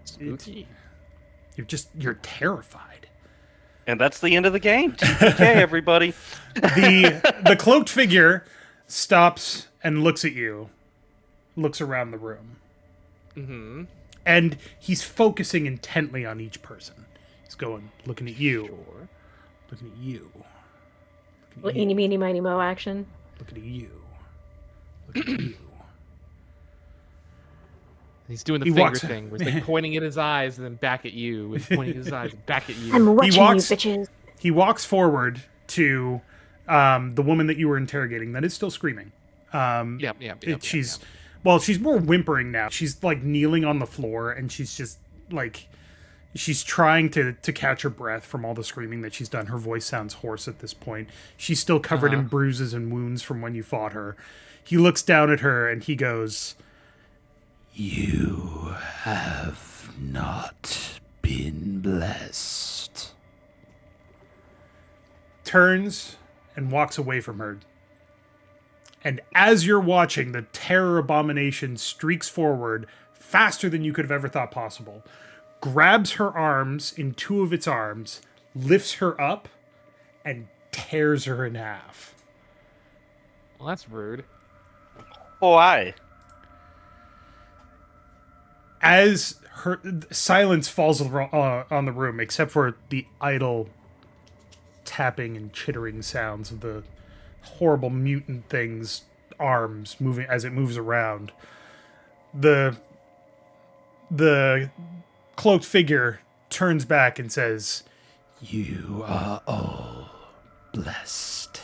Spooky. You're terrified. And that's the end of the game. Okay, everybody. The cloaked figure stops and looks at you, looks around the room. Mm-hmm. And he's focusing intently on each person. He's looking at you. Looking at you. Well, eeny, meeny, miny, mo action. Looking at you. Looking at you. He's doing the finger thing, where he's like pointing at his eyes and then back at you, and pointing at his eyes and back at you. I'm watching you, bitches. He walks forward to the woman that you were interrogating that is still screaming. She's more whimpering now. She's like kneeling on the floor, and she's just like, she's trying to catch her breath from all the screaming that she's done. Her voice sounds hoarse at this point. She's still covered in bruises and wounds from when you fought her. He looks down at her and he goes, "You have not been blessed." Turns and walks away from her. And as you're watching, the terror abomination streaks forward faster than you could have ever thought possible, grabs her arms in two of its arms, lifts her up, and tears her in half. Well, that's rude. Why? As her silence falls on the room, except for the idle tapping and chittering sounds of the horrible mutant thing's arms moving as it moves around. The cloaked figure turns back and says, "You are all blessed.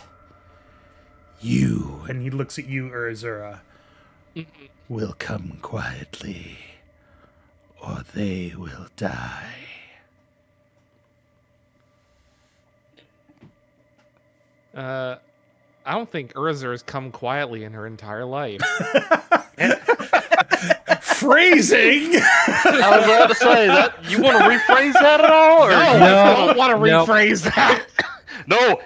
You," and he looks at you, Urizura, "will come quietly, or they will die." I don't think Urizura has come quietly in her entire life. Phrasing! I was about to say that. You want to rephrase that at all? Or? No, I don't want to rephrase that.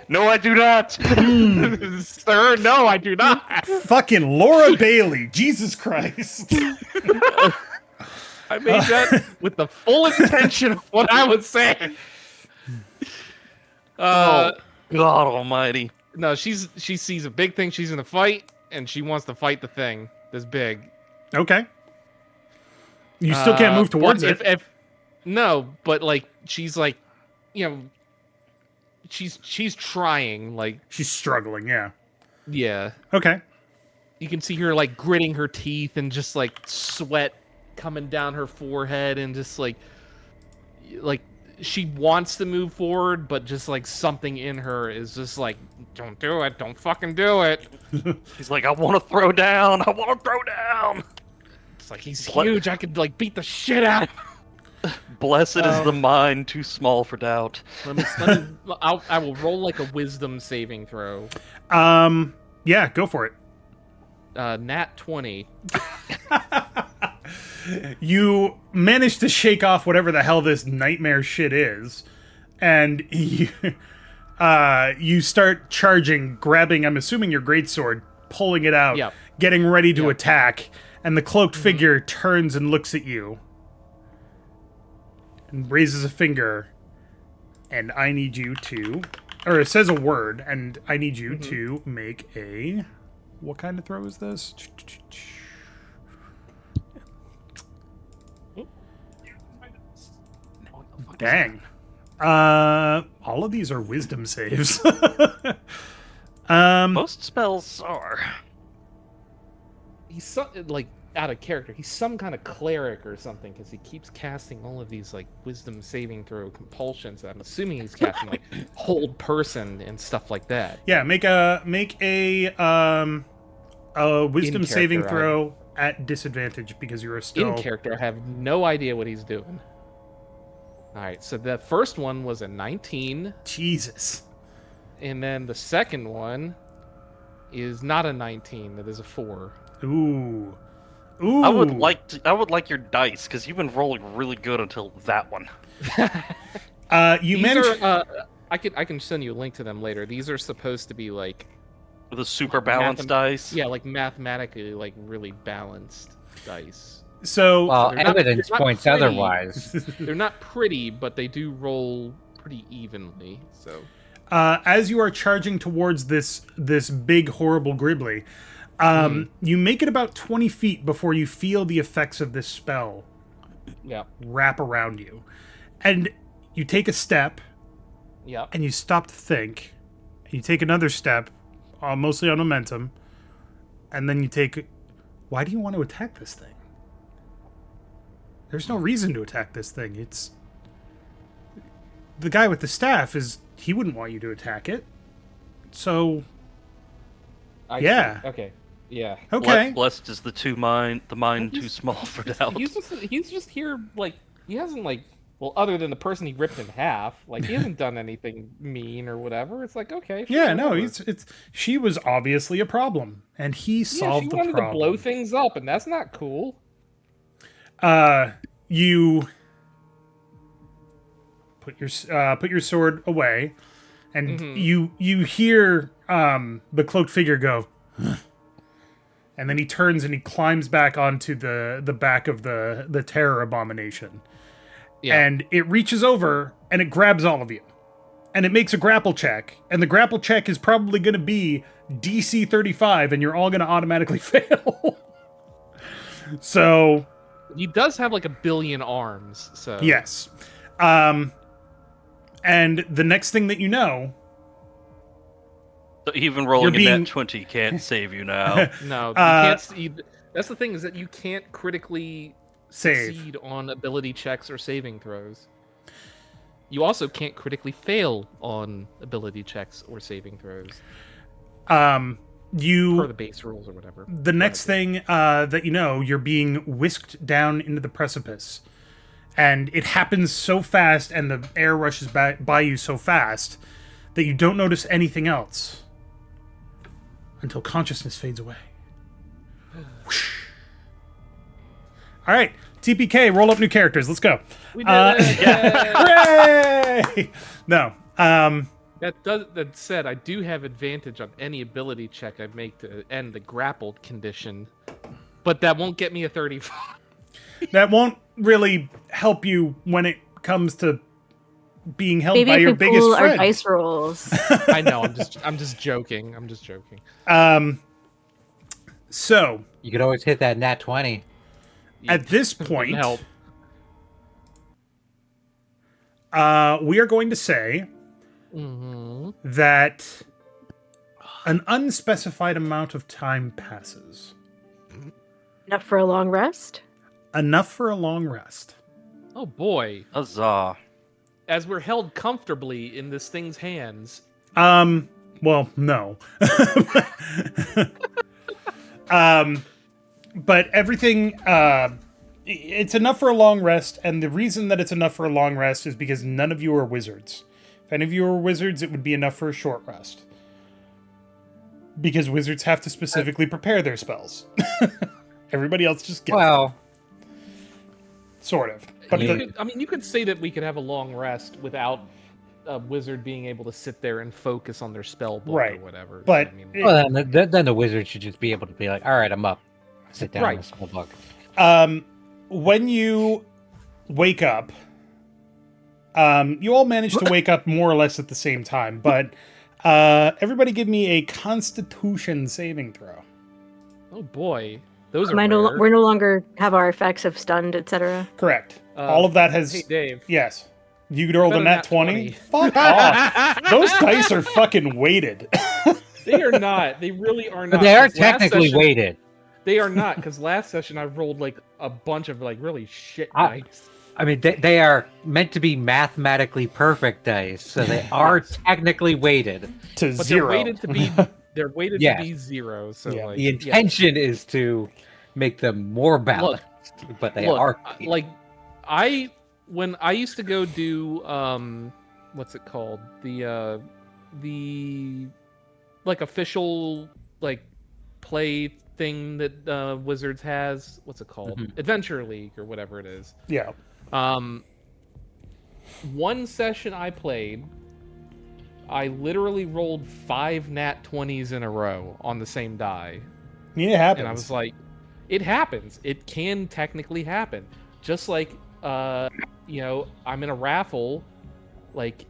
No, I do not. Sir, no, I do not. Fucking Laura Bailey. Jesus Christ. I made that with the full intention of what I was saying. God Almighty! No, she sees a big thing. She's in a fight, and she wants to fight the thing that's big. Okay. You still can't move towards it. No, but like she's like, you know, she's trying. Like She's struggling. Yeah. yeah, Okay. you can see her like gritting her teeth and just like sweat coming down her forehead and just like she wants to move forward, but just like something in her is just like, don't do it, don't fucking do it. He's like, I want to throw down. I want to throw down. It's like he's huge. I could like beat the shit out of him. Blessed is the mind too small for doubt. I will roll like a wisdom saving throw. Yeah, go for it. Nat 20. You manage to shake off whatever the hell this nightmare shit is, and you start charging, grabbing, I'm assuming your greatsword, pulling it out, Yep. getting ready to attack, and the cloaked figure turns and looks at you and raises a finger, and I need you to, or it says a word, and I need you to make a, what kind of throw is this? Dang. All of these are wisdom saves. Most spells are. He's like out of character. He's some kind of cleric or something because he keeps casting all of these like wisdom saving throw compulsions. I'm assuming he's casting like hold person and stuff like that. Yeah, make a wisdom saving throw at disadvantage because you're still In character, I have no idea what he's doing. All right, so the first one was a 19. Jesus. And then the second one is not a 19. That is a 4. Ooh. I would like your dice because you've been rolling really good until that one. You These managed. I can send you a link to them later. These are supposed to be like With a super balanced dice. yeah, like mathematically like really balanced dice. So Well, they're not- evidence they're not points pretty. otherwise. They're not pretty, but they do roll pretty evenly. So as you are charging towards this big horrible gribbly, you make it about 20 feet before you feel the effects of this spell yeah, wrap around you, and you take a step, yeah. and you stop to think, and you take another step, mostly on momentum, and then you take. Why do you want to attack this thing? There's no reason to attack this thing. It's the guy with the staff he wouldn't want you to attack it. So I yeah. see. Okay. Yeah. Okay. Blessed is the mind too small for doubt. He's just here like he hasn't like well other than the person he ripped in half like he hasn't done anything mean or whatever. It's like okay. Sure, Yeah, no, whatever. she was obviously a problem, and he solved she the wanted problem. to blow things up, and that's not cool. You put your sword away, and you hear the cloaked figure go, and then he turns and he climbs back onto the back of the terror abomination, and it reaches over and it grabs all of you, and it makes a grapple check, and the grapple check is probably going to be DC 35, and you're all going to automatically fail. So. He does have like a billion arms, so Yes. And the next thing that you know, So even rolling You're a being- net 20 can't save you now. no, you can't. That's the thing is that you can't critically save. succeed on ability checks or saving throws. You also can't critically fail on ability checks or saving throws per the base rules or whatever. The next thing that you know, you're being whisked down into the precipice. And it happens so fast, and the air rushes by you so fast, that you don't notice anything else until consciousness fades away. Whoosh. All right, TPK, roll up new characters. Let's go. We did it! Hooray! No. That said, I do have advantage on any ability check I make to end the grappled condition, but that won't get me a 35. That won't really help you when it comes to being held Maybe by if your we biggest pool our friend. dice rolls. I know. I'm just joking. I'm just joking. So You could always hit that nat 20. at this Wouldn't point, help. we are going to say that an unspecified amount of time passes. Enough for a long rest? Enough for a long rest. Oh boy! Huzzah. As we're held comfortably in this thing's hands. Well, no. But everything, it's enough for a long rest, and the reason that it's enough for a long rest is because none of you are wizards. If any of you are wizards, it would be enough for a short rest. Because wizards have to specifically prepare their spells. Everybody else just gets them. Sort of. But You could say that we could have a long rest without a wizard being able to sit there and focus on their spell book or whatever. But Well, then the wizard should just be able to be like, all right, I'm up. Sit down in the spell book. when you wake up, you all manage to wake up more or less at the same time, but everybody give me a Constitution saving throw. Oh boy, those are We're rare. no longer have our effects of stunned, etc. Correct. All of that has... Hey, Dave. Yes. You could roll the Better nat nat 20? 20. Fuck off. Those dice are fucking weighted. They are not. They really are not. But they are 'cause last technically session- weighted. They are not, because last session I rolled like a bunch of like really shit dice. I mean, they are meant to be mathematically perfect dice, so they are technically weighted. To But 0. they're weighted Yeah. to be 0. So Yeah. like The intention is to make them more balanced, but they are. like when I used to go do what's it called, the like official like play thing that Wizards has, what's it called, Adventure League or whatever it is. Yeah. One session I played, I literally rolled 5 nat 20s in a row on the same die. Yeah, it happens. And I was like, it happens. It can technically happen. Just like, I'm in a raffle, like,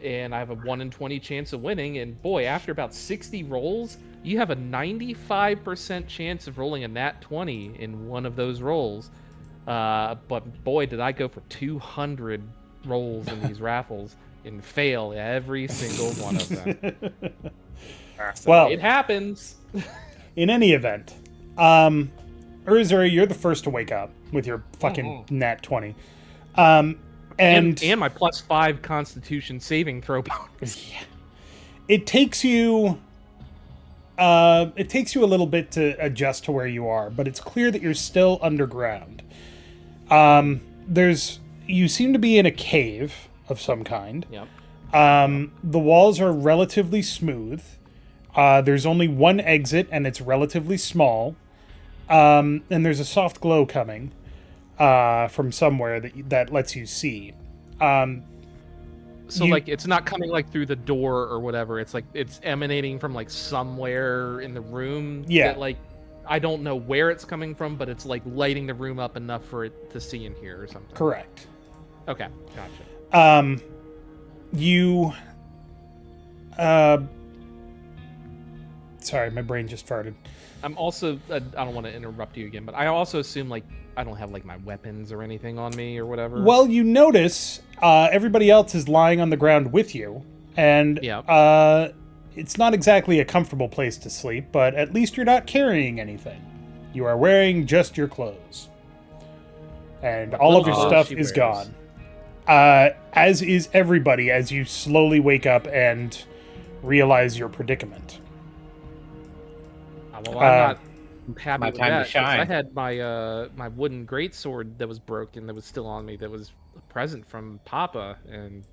and I have a 1 in 20 chance of winning. And boy, after about 60 rolls, you have a 95% chance of rolling a nat 20 in one of those rolls. But boy, did I go for 200 rolls in these raffles and fail every single one of them. So well, it happens. in any event, Urizura, you're the first to wake up with your fucking nat 20. And my +5 Constitution saving throw bonus. it takes you a little bit to adjust to where you are, but it's clear that you're still underground. You seem to be in a cave of some kind. Yep. The walls are relatively smooth. There's only one exit, and it's relatively small. And there's a soft glow coming from somewhere that lets you see. So like it's not coming like through the door or whatever. It's like it's emanating from like somewhere in the room. Yeah. That, like I don't know where it's coming from, but it's like lighting the room up enough for it to see in here or something. Correct. Okay, gotcha. Sorry, my brain just farted. I'm also I don't want to interrupt you again, but I also assume like I don't have like my weapons or anything on me or whatever. Well, you notice everybody else is lying on the ground with you, and it's not exactly a comfortable place to sleep, but at least you're not carrying anything. You are wearing just your clothes. And all of your stuff is gone. As is everybody as you slowly wake up and realize your predicament. Well, I'm not happy my with time to that. 'Cause shine. I had my my wooden greatsword that was broken that was still on me that was a present from Papa, and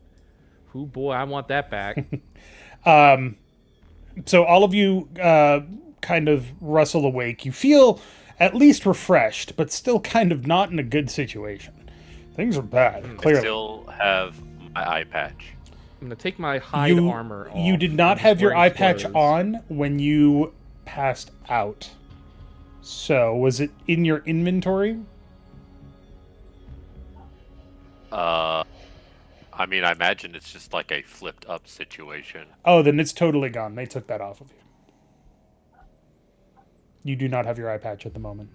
boy, I want that back. So all of you kind of rustle awake. You feel at least refreshed, but still kind of not in a good situation. Things are bad, I clearly. still have my eye patch. I'm gonna take my hide armor off. You did not and have just your wearing eye patch clothes. on when you passed out. So, was it in your inventory? I I mean, I imagine it's just like a flipped up situation. Oh, then it's totally gone. They took that off of you. You do not have your eye patch at the moment.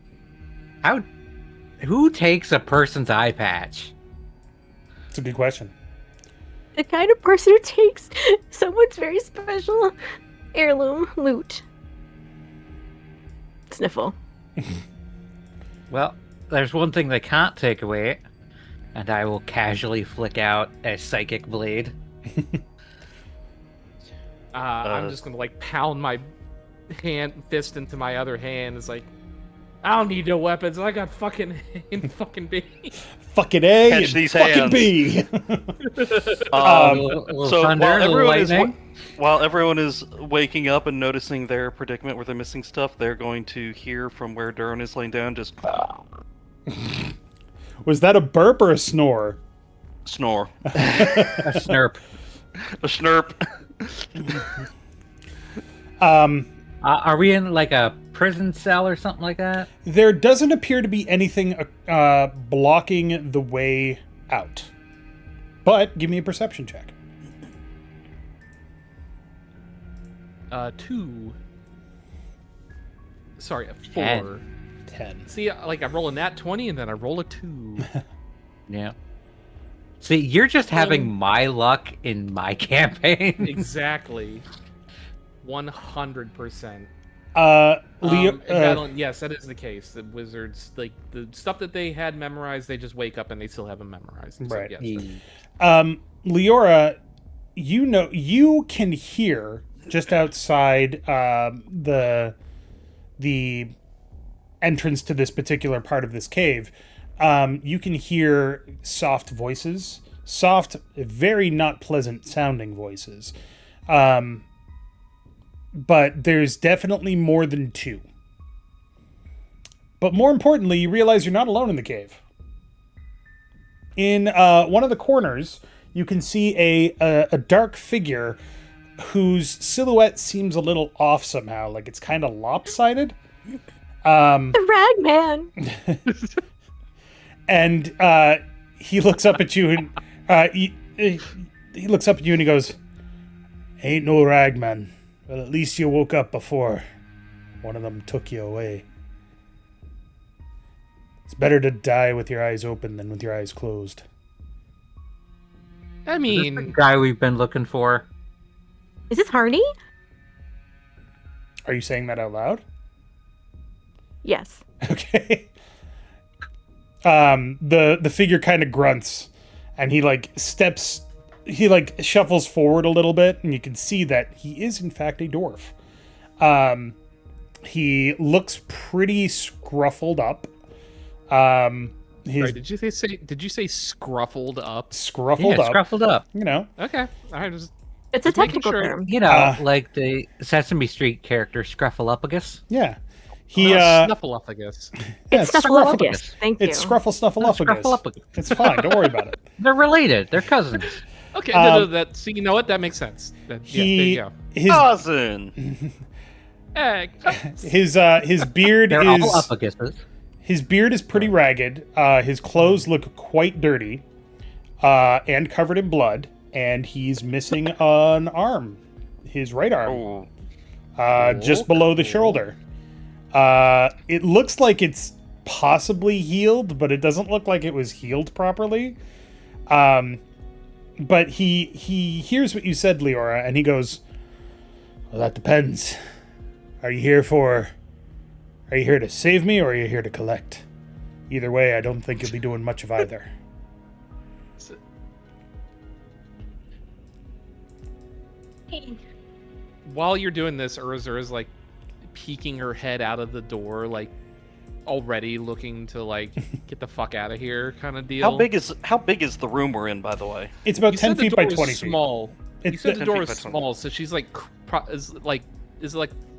Who takes a person's eye patch? It's a good question. The kind of person who takes someone's very special heirloom loot. Sniffle. Well, there's one thing they can't take away, and I will casually flick out a psychic blade. I'm just gonna like pound my fist into my other hand. It's like, I don't need no weapons. I got fucking fucking B. Fucking A Catch and these fucking hands. B. Little So thunder, while little lightning. while everyone is waking up and noticing their predicament where they're missing stuff, they're going to hear from where Durin is laying down just Was that a burp or a snore? snore. A snurp. A snurp. Are we in like a prison cell or something like that? There doesn't appear to be anything blocking the way out. But give me a perception check. 2. Sorry, a 4. 10. 10. See, like I roll a nat 20 and then I roll a 2. Yeah. See, you're just having my luck in my campaign. Exactly. 100%. Yes, that is the case. The wizards, like the stuff that they had memorized, they just wake up and they still have them memorized. So, Right. yes. Leorah, you can hear just outside the entrance to this particular part of this cave. You can hear soft voices, soft, very not pleasant sounding voices. But there's definitely more than 2. But more importantly, you realize you're not alone in the cave. In one of the corners, you can see a dark figure whose silhouette seems a little off somehow, like it's kind of lopsided. The rag man. And he looks up at you and he looks up at you and he goes, "Ain't no ragman. Well, at least you woke up before one of them took you away. It's better to die with your eyes open than with your eyes closed." I Is this the mean, guy we've been looking for? Is this Harney? Are you saying that out loud? Yes. Okay. The figure kind of grunts and he shuffles forward a little bit and you can see that he is in fact a dwarf. He looks pretty scruffled up. sorry, did you say scruffled up? Scruffled up. Scruffled up. You know. Okay. All right. Just It's a Just making technical sure. term. You know, like the Sesame Street character Scruffaluppagus. Yeah. He Snuffleupagus. yeah, It's Snuffleupagus. Thank you. it's Scruffle Snuffleupagus. Scruffaluppagus. It's fine. Don't worry about it. They're related. They're cousins. Okay, no, that. See, you know what? That makes sense. There He you go. his Cousin. his beard They're is all uppaguses. his beard is pretty ragged. His clothes look quite dirty, and covered in blood. And he's missing an arm, his right arm, just below the shoulder. It looks like it's possibly healed, but it doesn't look like it was healed properly. But he hears what you said, Leorah, and he goes, "Well, that depends. Are you here to save me, or are you here to collect? Either way, I don't think you'll be doing much of either." While you're doing this, Urizura is like peeking her head out of the door, like already looking to like get the fuck out of here, kind of deal. How big is the room we're in, by the way? It's about You 10 said the feet by door was 20 feet. small. You It's said the 10 door feet was by 20. small, so she's like is it like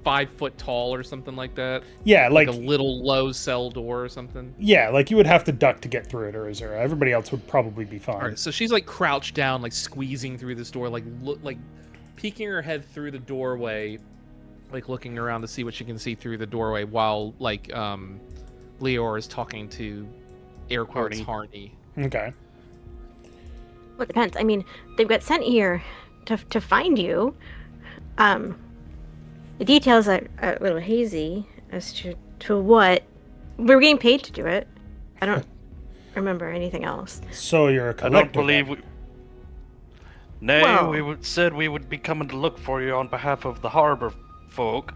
5 foot tall or something like that? Yeah, Like a little low cell door or something. yeah, like you would have to duck to get through it, or Urizura. Everybody else would probably be fine. All right, so she's like crouched down, like squeezing through this door, like peeking her head through the doorway, like looking around to see what she can see through the doorway, while like Leorah is talking to air quotes Harney. Okay. Well, it depends. I mean, they've got sent here to find you. The details are a little hazy as to what. We were getting paid to do it. I don't remember anything else. So you're a I collector. don't believe then. we. Nay, Well- said we would be coming to look for you on behalf of the harbor folk,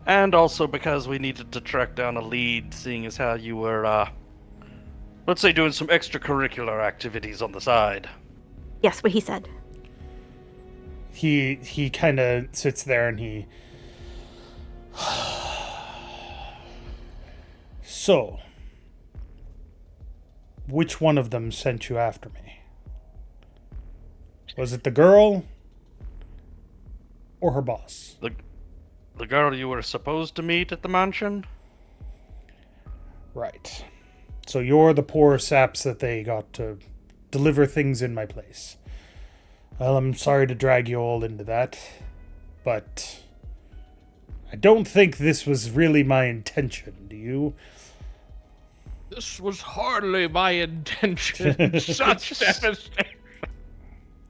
and also because we needed to track down a lead, seeing as how you were, let's say, doing some extracurricular activities on the side. Yes, what he said. He kind of sits there and he. So, which one of them sent you after me? Was it the girl or her boss? The girl you were supposed to meet at the mansion? Right. So you're the poor saps that they got to deliver things in my place. Well, I'm sorry to drag you all into that, but I don't think this was really my intention, do you? This was hardly my intention. Such devastation.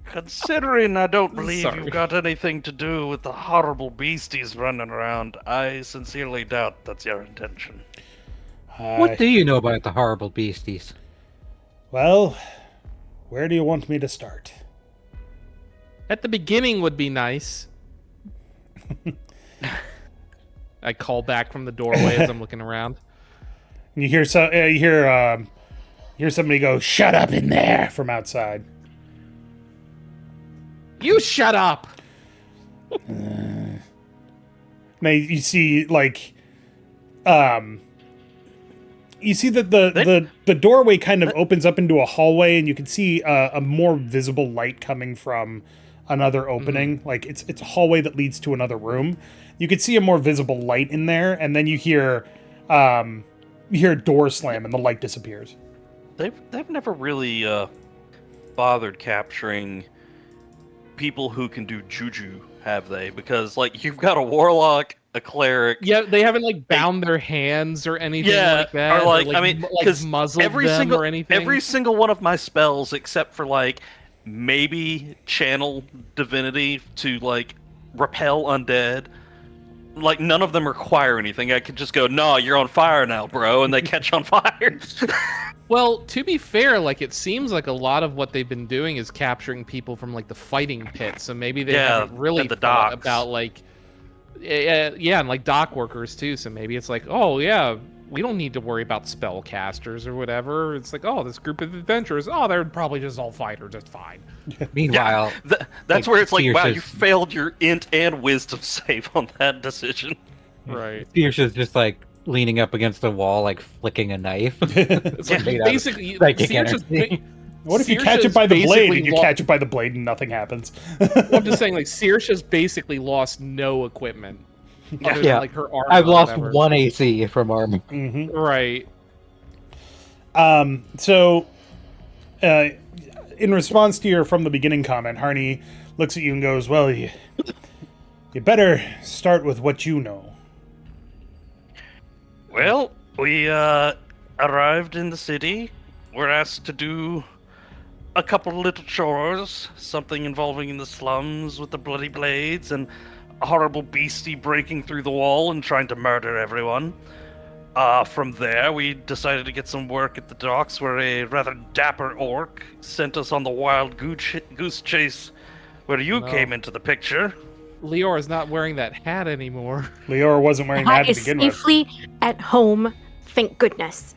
Considering I don't believe Sorry. you've got anything to do with the horrible beasties running around, I sincerely doubt that's your intention. What do you know about the horrible beasties? Well, where do you want me to start? At the beginning would be nice. I call back from the doorway as I'm looking around. You hear somebody go, "Shut up in there!" from outside. You shut up! Now you see, like, you see that the doorway kind of opens up into a hallway, and you can see a more visible light coming from another opening. Like it's a hallway that leads to another room. You can see a more visible light in there, and then you hear a door slam, and the light disappears. They've never really bothered capturing people who can do juju, have they? Because like you've got a warlock, a cleric. Yeah, they haven't like bound their hands or anything like that. or like I mean, because muzzled every them single or anything. every single one of my spells, except for like maybe channel divinity to like repel undead. Like none of them require anything. I could just go, "No, you're on fire now, bro," and they catch on fire. Well, to be fair, like it seems like a lot of what they've been doing is capturing people from like the fighting pit. So maybe they haven't really and the thought docks. about like, yeah, and like dock workers too. So maybe it's like, oh yeah, we don't need to worry about spellcasters or whatever. It's like, oh, this group of adventurers, oh, they're probably just all fighters, just fine. Meanwhile, That's like, where it's like, wow, Saoirse's- you failed your int and wisdom save on that decision. Right. Saoirse's just like leaning up against the wall, like flicking a knife. It's like Made out of basically, psychic Saoirse's energy. What if you Saoirse catch it is by the blade basically and you catch it by the blade and nothing happens? I'm just saying, like Saoirse's basically lost no equipment. Other than, Yeah. like her armor. I've or lost whatever. 1 AC from armor. Right. So, in response to your from the beginning comment, Harney looks at you and goes, "Well, you better start with what you know." Well, we arrived in the city. We're asked to do a couple little chores, something involving in the slums with the bloody blades and a horrible beastie breaking through the wall and trying to murder everyone. From there, we decided to get some work at the docks where a rather dapper orc sent us on the wild goose chase where you came into the picture. Leorah is not wearing that hat anymore. Leorah wasn't wearing that Hat to is begin with. safely at home. Thank goodness.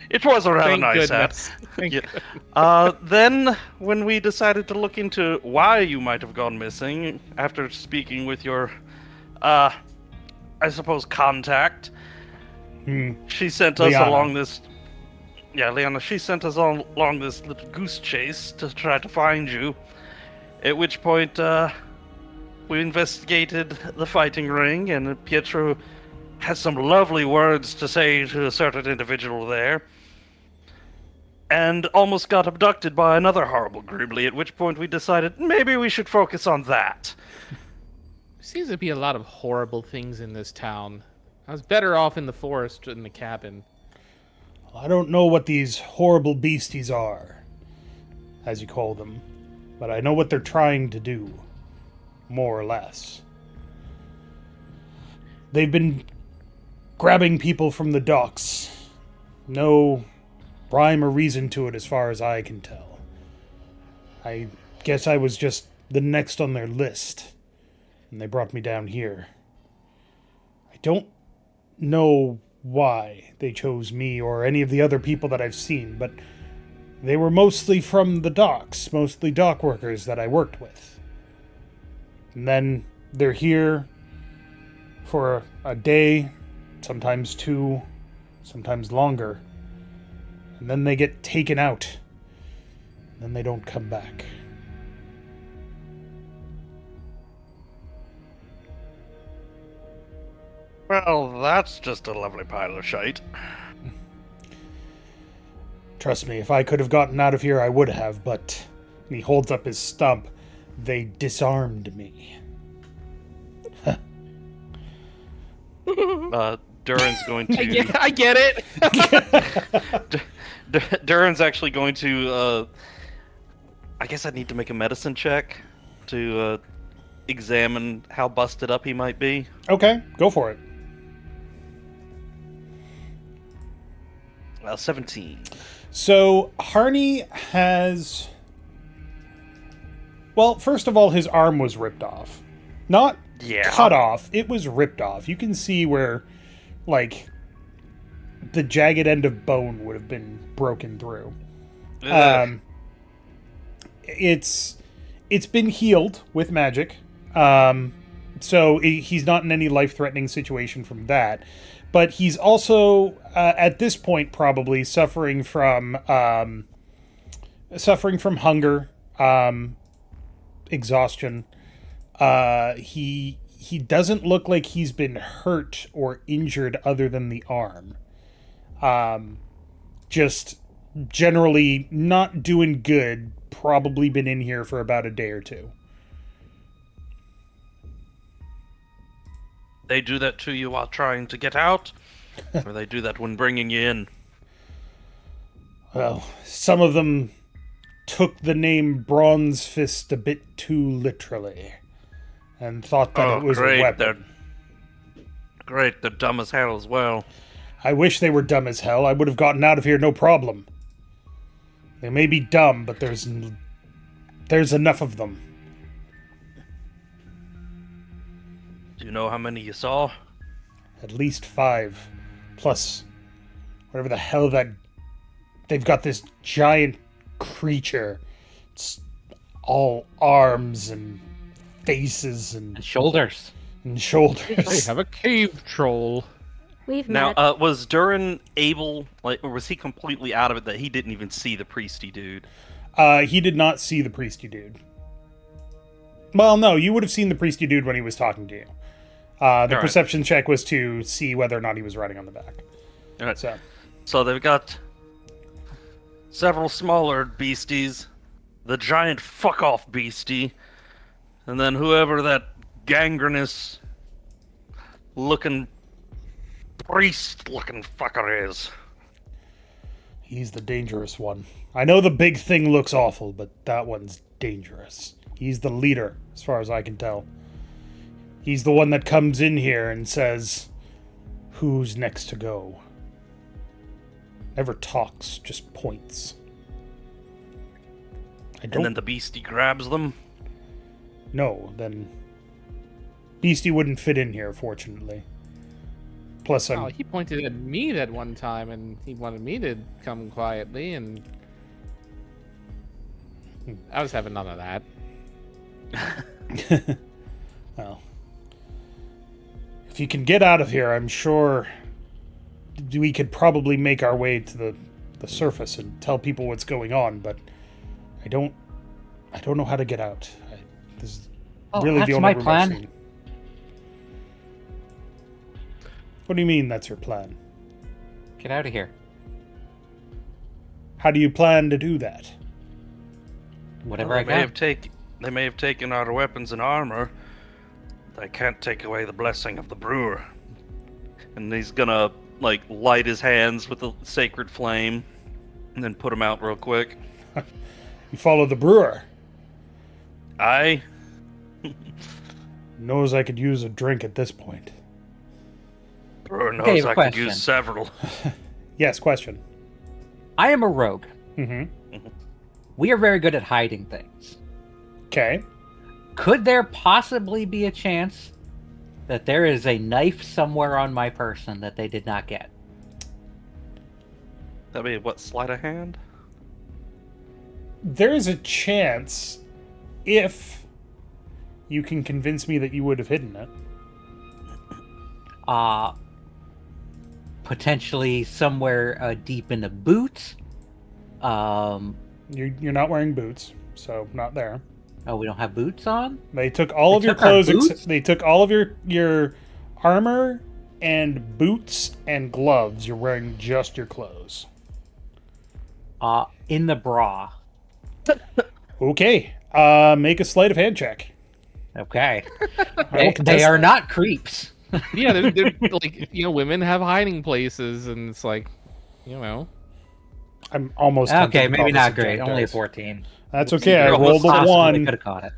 It was a rather Thank nice goodness. hat. Thank Yeah. Then, when we decided to look into why you might have gone missing, after speaking with your, I suppose, contact, she sent us Liana. along this. Yeah, Leanna, she sent us along this little goose chase to try to find you. At which point, we investigated the fighting ring, and Pietro had some lovely words to say to a certain individual there. And almost got abducted by another horrible gribbly, at which point we decided maybe we should focus on that. Seems to be a lot of horrible things in this town. I was better off in the forest in the cabin. I don't know what these horrible beasties are, as you call them. But I know what they're trying to do, more or less. They've been grabbing people from the docks. No rhyme or reason to it as far as I can tell. I guess I was just the next on their list, and they brought me down here. I don't know why they chose me or any of the other people that I've seen, but they were mostly from the docks, mostly dock workers that I worked with. And then they're here for a day, sometimes 2, sometimes longer. And then they get taken out. And then they don't come back. Well, that's just a lovely pile of shite. Trust me, if I could have gotten out of here, I would have, but... And he holds up his stump. They disarmed me. Durin's going to... I get it. Durin's actually going to... I guess I need to make a medicine check to examine how busted up he might be. Okay, go for it. 17. So, Harney has... Well, first of all, his arm was ripped off. Not cut off, it was ripped off. You can see where, like, the jagged end of bone would have been broken through. It's been healed with magic. So he's not in any life-threatening situation from that. But he's also, at this point, probably suffering from hunger, exhaustion. He doesn't look like he's been hurt or injured other than the arm. Just generally not doing good. Probably been in here for about a day or two. They do that to you while trying to get out? Or they do that when bringing you in? Well, some of them took the name Bronze Fist a bit too literally, and thought that it was a weapon. They're dumb as hell as well. I wish they were dumb as hell. I would have gotten out of here no problem. They may be dumb, but there's enough of them. Do you know how many you saw? At least 5. Plus, whatever the hell that... They've got this giant creature. It's all arms and faces and shoulders. And shoulders. They have a cave troll. We've Now, met. was Durin able, or was he completely out of it that he didn't even see the priesty dude? He did not see the priesty dude. Well, no, you would have seen the priesty dude when he was talking to you. The perception check was to see whether or not he was riding on the back. All right. So they've got several smaller beasties, the giant fuck-off beastie, and then whoever that gangrenous-looking, priest-looking fucker is. he's the dangerous one. I know the big thing looks awful, but that one's dangerous. He's the leader, as far as I can tell. He's the one that comes in here and says, who's next to go? Never talks, just points. And then the beastie grabs them? No, then... Beastie wouldn't fit in here, fortunately. Plus, Oh, he pointed at me that one time, and he wanted me to come quietly, and I was having none of that. Well, if you can get out of here, I'm sure we could probably make our way to the surface and tell people what's going on, but I don't know how to get out. This is really that's the only my room plan. I've seen. What do you mean that's your plan? Get out of here. How do you plan to do that? Whatever Well, I can. they may have taken our weapons and armor. They can't take away the blessing of the brewer. And he's gonna, light his hands with the sacred flame, and then put them out real quick. You follow the brewer. I Knows I could use a drink at this point. Brewer knows Okay, I could question. use several. Yes, question. I am a rogue. Mm-hmm. We are very good at hiding things. Okay. Could there possibly be a chance that there is a knife somewhere on my person that they did not get? That'd be what, sleight of hand? There is a chance if you can convince me that you would have hidden it. Potentially somewhere deep in the boot. You're not wearing boots, so not there. Oh, we don't have boots on? They took all of your took our clothes. boots? They took all of your armor and boots and gloves. You're wearing just your clothes. In the bra. Okay. Make a sleight of hand check. Okay. I will they contest are that. not creeps. Yeah, they're like, women have hiding places, and it's like, I'm almost tempted Okay, to call maybe this not a great. jank Only a dice. 14. That's okay. I You're rolled a Possibly 1. could have caught it.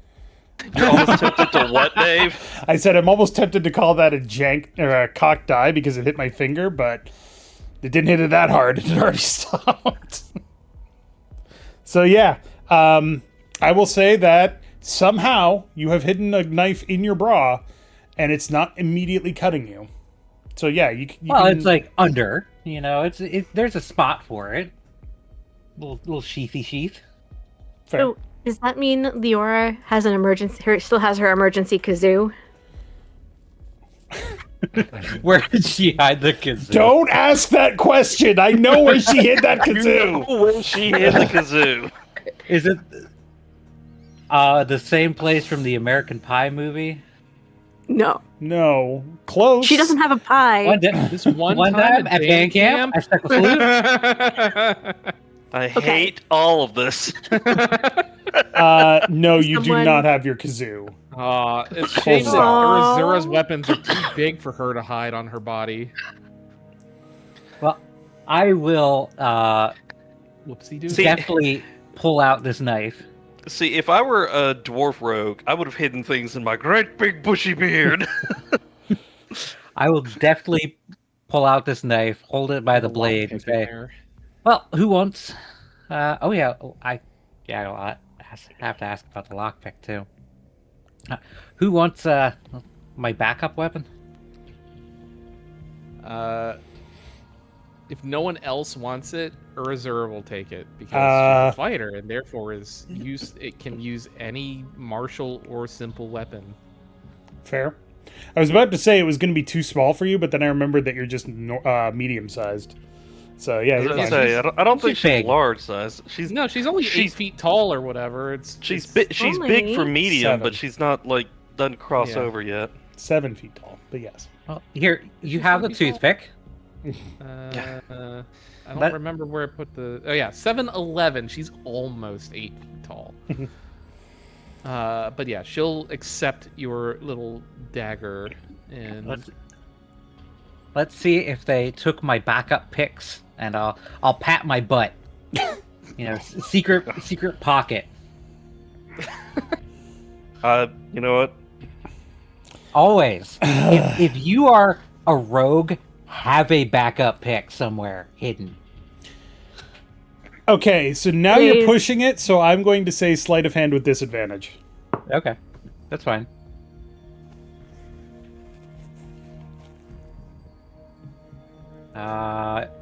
You're almost tempted to what, Dave? I said I'm almost tempted to call that a jank or a cock die because it hit my finger, but it didn't hit it that hard. It had already stopped. So yeah, I will say that somehow you have hidden a knife in your bra, and it's not immediately cutting you. So yeah, you Well, can, it's like under. There's a spot for it. Little sheathy sheath. fair. So does that mean Leorah has an emergency? Still has her emergency kazoo? Where did she hide the kazoo? Don't ask that question. I know where she hid that kazoo. When she hit the kazoo. Is it the same place from the American Pie movie? No, No, close. she doesn't have a pie. this one time at at band camp, I stuck a flute. I Okay. hate all of this. No, you do Someone- not have your kazoo. It's a shame that Aw. Urizura's weapons are too big for her to hide on her body. Well, I will Whoopsie doo. See- definitely pull out this knife. See, if I were a dwarf rogue, I would have hidden things in my great big bushy beard. I will definitely pull out this knife, hold it by the blade, and say, "Well, who wants?" Oh yeah, I have to ask about the lockpick too. Who wants my backup weapon? If no one else wants it, Urizura will take it because she's a fighter and therefore it can use any martial or simple weapon. Fair. I was about to say it was going to be too small for you, but then I remembered that you're just medium sized. So yeah, I was you're gonna fine. say, I don't think She's she's big. large size. She's Only she's- 8 feet tall or whatever. she's it's- she's big for Only medium, 7. but she's not like doesn't cross Yeah. over yet. 7 feet tall, but yes. Well, here you have the Pretty tall. toothpick. I don't That- remember where I put the. Oh yeah, 7'11". She's almost 8 feet tall. But yeah, she'll accept your little dagger and. Let's see if they took my backup picks, and I'll pat my butt. Secret pocket. You know what? Always. if you are a rogue, have a backup pick somewhere hidden. Okay, so now you're Please. pushing it, so I'm going to say sleight of hand with disadvantage. Okay, that's fine.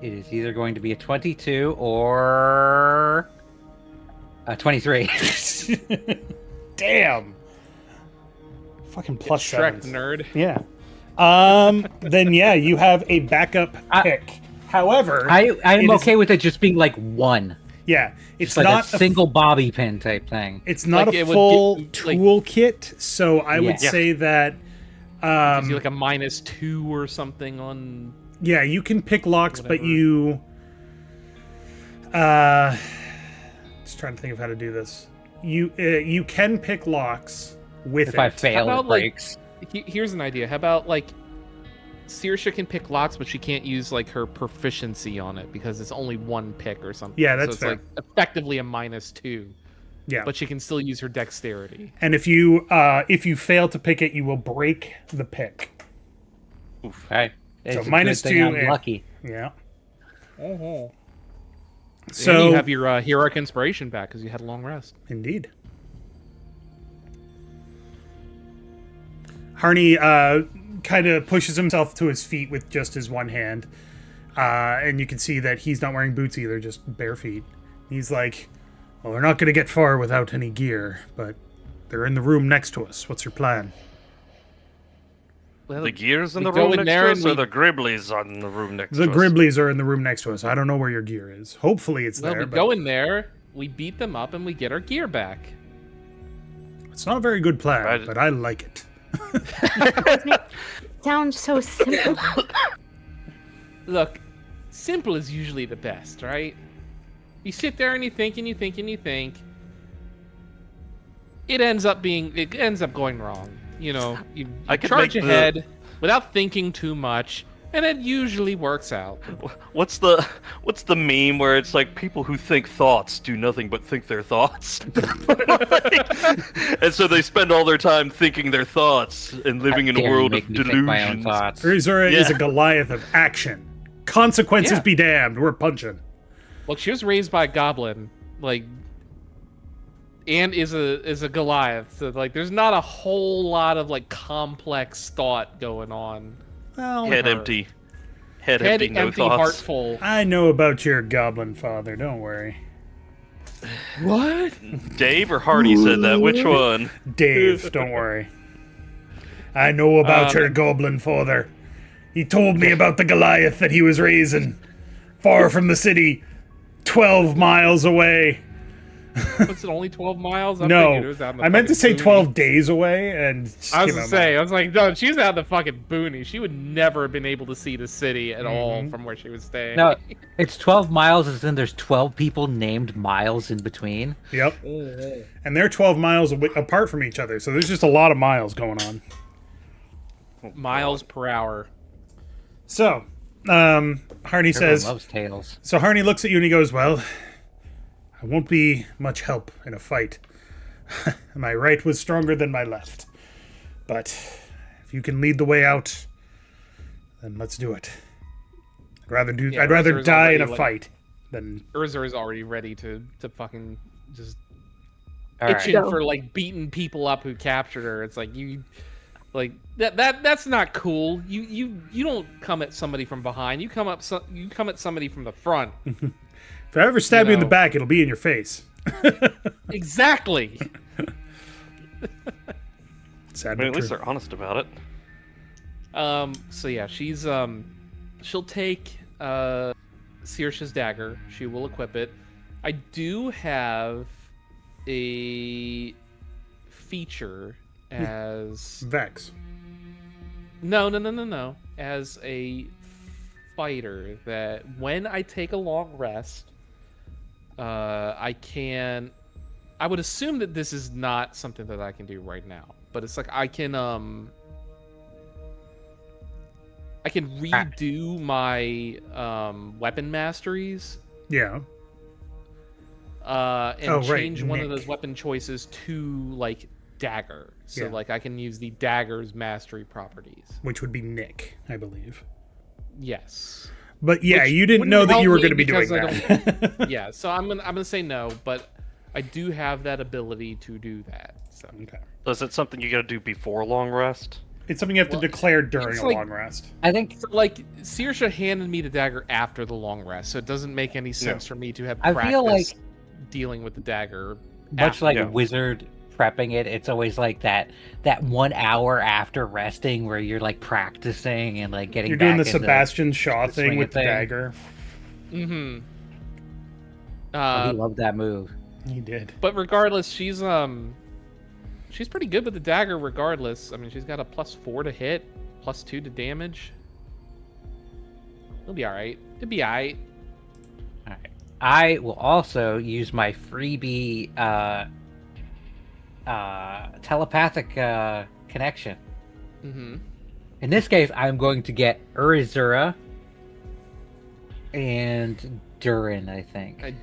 It is either going to be a 22 or a 23. Damn. Fucking plus Shrek 7. nerd. Yeah. Then yeah, you have a backup pick. However, I'm it is- okay with it just being like one. Yeah, it's It's like not a single bobby pin type thing. It's not Like, a it would full get- like- toolkit, so I would Yeah. say that. Gives you like a -2 or something on. Yeah, you can pick locks, but Whatever. you. Just trying to think of how to do this. You can pick locks with If it. I fail, about, it like- breaks. Here's an idea. How about like, Saoirse can pick locks, but she can't use like her proficiency on it because it's only one pick or something. Yeah, that's so it's fair. like effectively a -2. Yeah. but she can still use her dexterity. And if you fail to pick it, you will break the pick. Okay. It's a minus good thing 2 I'm lucky. Yeah. Oh. So And you have your heroic inspiration back because you had a long rest. Indeed. Harney kind of pushes himself to his feet with just his one hand. And you can see that he's not wearing boots either, just bare feet. He's like, well, we're not going to get far without any gear, but they're in the room next to us. What's your plan? Well, The gears in we the go room in next there to and us, or we- the Griblies on the room next The to us? Griblies are in the room next to us. I don't know where your gear is. Hopefully it's Well, there, we but go in there, we beat them up, and we get our gear back. it's not a very good plan, Right. but I like it. Sounds so simple. Look, simple is usually the best, right? You sit there and you think and you think and you think. It ends up going wrong. You know, you I could charge make the- ahead without thinking too much, and it usually works out. What's the meme where it's like people who think thoughts do nothing but think their thoughts, and so they spend all their time thinking their thoughts and living in a Dare you world make of me think my own delusions. thoughts. Urizura is a Yeah. Goliath of action. Consequences Yeah. be damned. We're punching. Look, she was raised by a goblin, like, and is a Goliath. So like, there's not a whole lot of like complex thought going on. Well, Head her. empty. Head Head empty, empty, no heart thoughts. full. I know about your goblin father. Don't worry. What? Dave or Hardy said that. Which one? Dave, don't worry. I know about your goblin father. He told me about the Goliath that he was raising far from the city, 12 miles away. Was it only 12 miles? I'm thinking No, it was out in the I meant to say fucking 12 boonies. days away, and just I was came gonna out say, I was like, no, she's out in the fucking boonies. She would never have been able to see the city at all Mm-hmm. from where she was staying. No, it's 12 miles, and then there's 12 people named Miles in between. Yep. And they're 12 miles apart from each other, so there's just a lot of miles going on. Miles per hour. So, Harney Everyone says, loves tails. so Harney looks at you and he goes, well, I won't be much help in a fight. My right was stronger than my left. But if you can lead the way out, then let's do it. I'd rather Urizura's die in already, a like- fight than Urizura's already ready to fucking just All right. itching Go. for like beating people up who captured her. It's like you, like that's not cool. You don't come at somebody from behind. You come at somebody from the front. if I ever stab you in the know. back, it'll be in your face. Exactly. Sad I mean, but at least true. they're honest about it. So yeah, she'll take Saoirse's dagger. She will equip it. I do have a feature as Vex. no. As a fighter, that when I take a long rest, I would assume that this is not something that I can do right now, but it's like I can redo my weapon masteries Yeah. and Oh, right, change one of Nick. those weapon choices to like dagger. So Yeah. like I can use the dagger's mastery properties. Which would be Nick, I believe. Yes. But yeah, Which you didn't wouldn't know that help you were me going to be doing because that. Yeah, so I'm gonna say no, but I do have that ability to do that. So Okay. So is it something you got to do before long rest? It's something you have to declare during it's a like- long rest. I think So, like, Saoirse handed me the dagger after the long rest, so it doesn't make any sense for me to have I practice feel like- dealing with the dagger. much after. like Yeah. Wizard prepping it, it's always like that 1 hour after resting where you're like practicing and like getting You're doing the back into Sebastian Shaw the thing swing with of the thing. dagger. Mm-hmm. Oh, he loved that move. He did. But regardless, she's pretty good with the dagger. Regardless, I mean, she's got a +4 to hit, +2 to damage. It'll be all right. It'll be all right. All right. I will also use my freebie telepathic connection. Mm-hmm. In this case, I'm going to get Urizura and Durin, I think.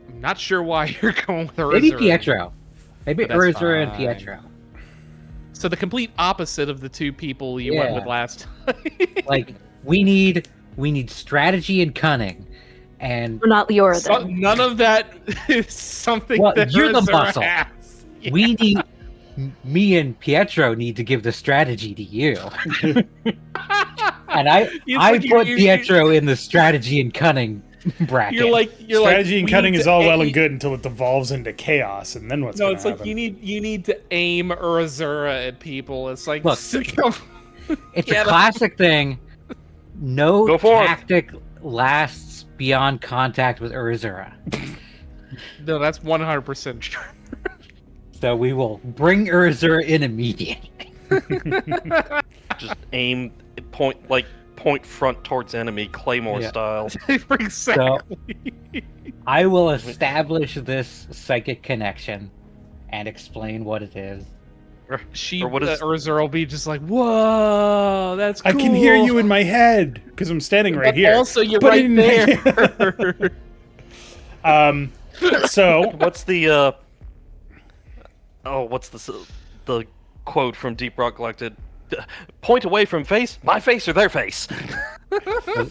I'm not sure why you're going with Urizura. Maybe Pietro. Maybe But that's Urizura and fine. Pietro. So the complete opposite of the two people you went with last time. Like we need strategy and cunning, and We're not Leorah then. None of that is something Well, that you're the Urizura muscle. has. Yeah. we need. Me and Pietro need to give the strategy to you, and I put Pietro in the strategy and cunning bracket. You're like Strategy and we cunning need is to all well aim- and good until it devolves into chaos, and then what's No, going it's to like happen? you need to aim Urizura at people. It's like Look, sick of It's Yeah, a classic thing. No Go for it. tactic lasts beyond contact with Urizura. No, that's 100% true. So we will bring Urizura in immediately. Just aim, point front towards enemy, Claymore Yeah. style. Exactly. I will establish this psychic connection and explain what it is. Or what is- Urizura will be just like, whoa, that's cool. I can hear you in my head because I'm standing right But here. also, you're Put it right in- there. So What's the what's the quote from Deep Rock Galactic? Point away from face, my face or their face. So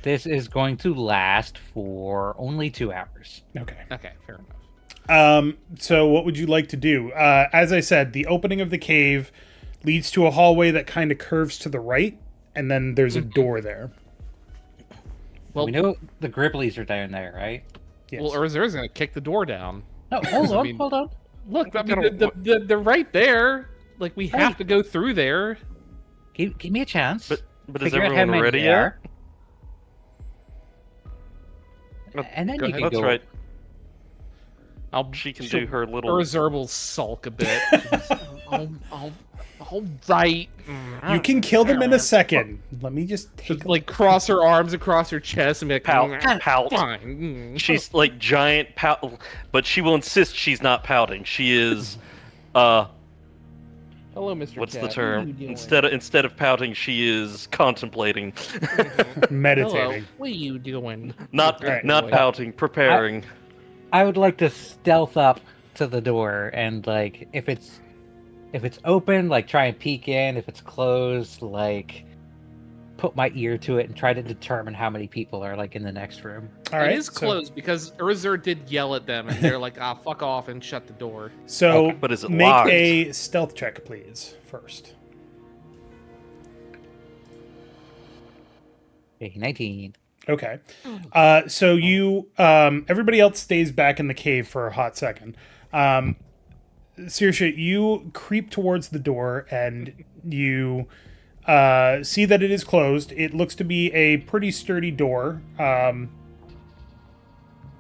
this is going to last for only 2 hours. okay. Okay, fair enough. So what would you like to do? As I said, the opening of the cave leads to a hallway that kind of curves to the right, and then there's a door there. Well, We know the Gribblies are down there, right? Yes. well, Urizura's gonna kick the door down. No, hold on, mean- hold on. Look, I mean, they're right there. Like, we have to go through there. Give me a chance. But is Figure out how everyone many ready there yet? are. And then Go you ahead. can That's go. right. She can do her little. Urizura will sulk a bit. All right. You can kill them in a second. Let me just take Just, like, cross her arms across her chest and be like, Pout. fine. She's like giant pout, but she will insist she's not pouting. She is, Hello, Mr. what's the Cat. term? What are you Instead of pouting, she is contemplating, meditating. Hello, what are you doing? not Right. not pouting, preparing. I would like to stealth up to the door and like if it's open, like try and peek in. If it's closed, like put my ear to it and try to determine how many people are like in the next room. All right. It is closed because Urizura did yell at them and they're like, fuck off and shut the door. So, But is it make locked? a stealth check, please, first. Okay, 19. Okay. So you, everybody else stays back in the cave for a hot second. Saoirse, you creep towards the door and you see that it is closed. It looks to be a pretty sturdy door,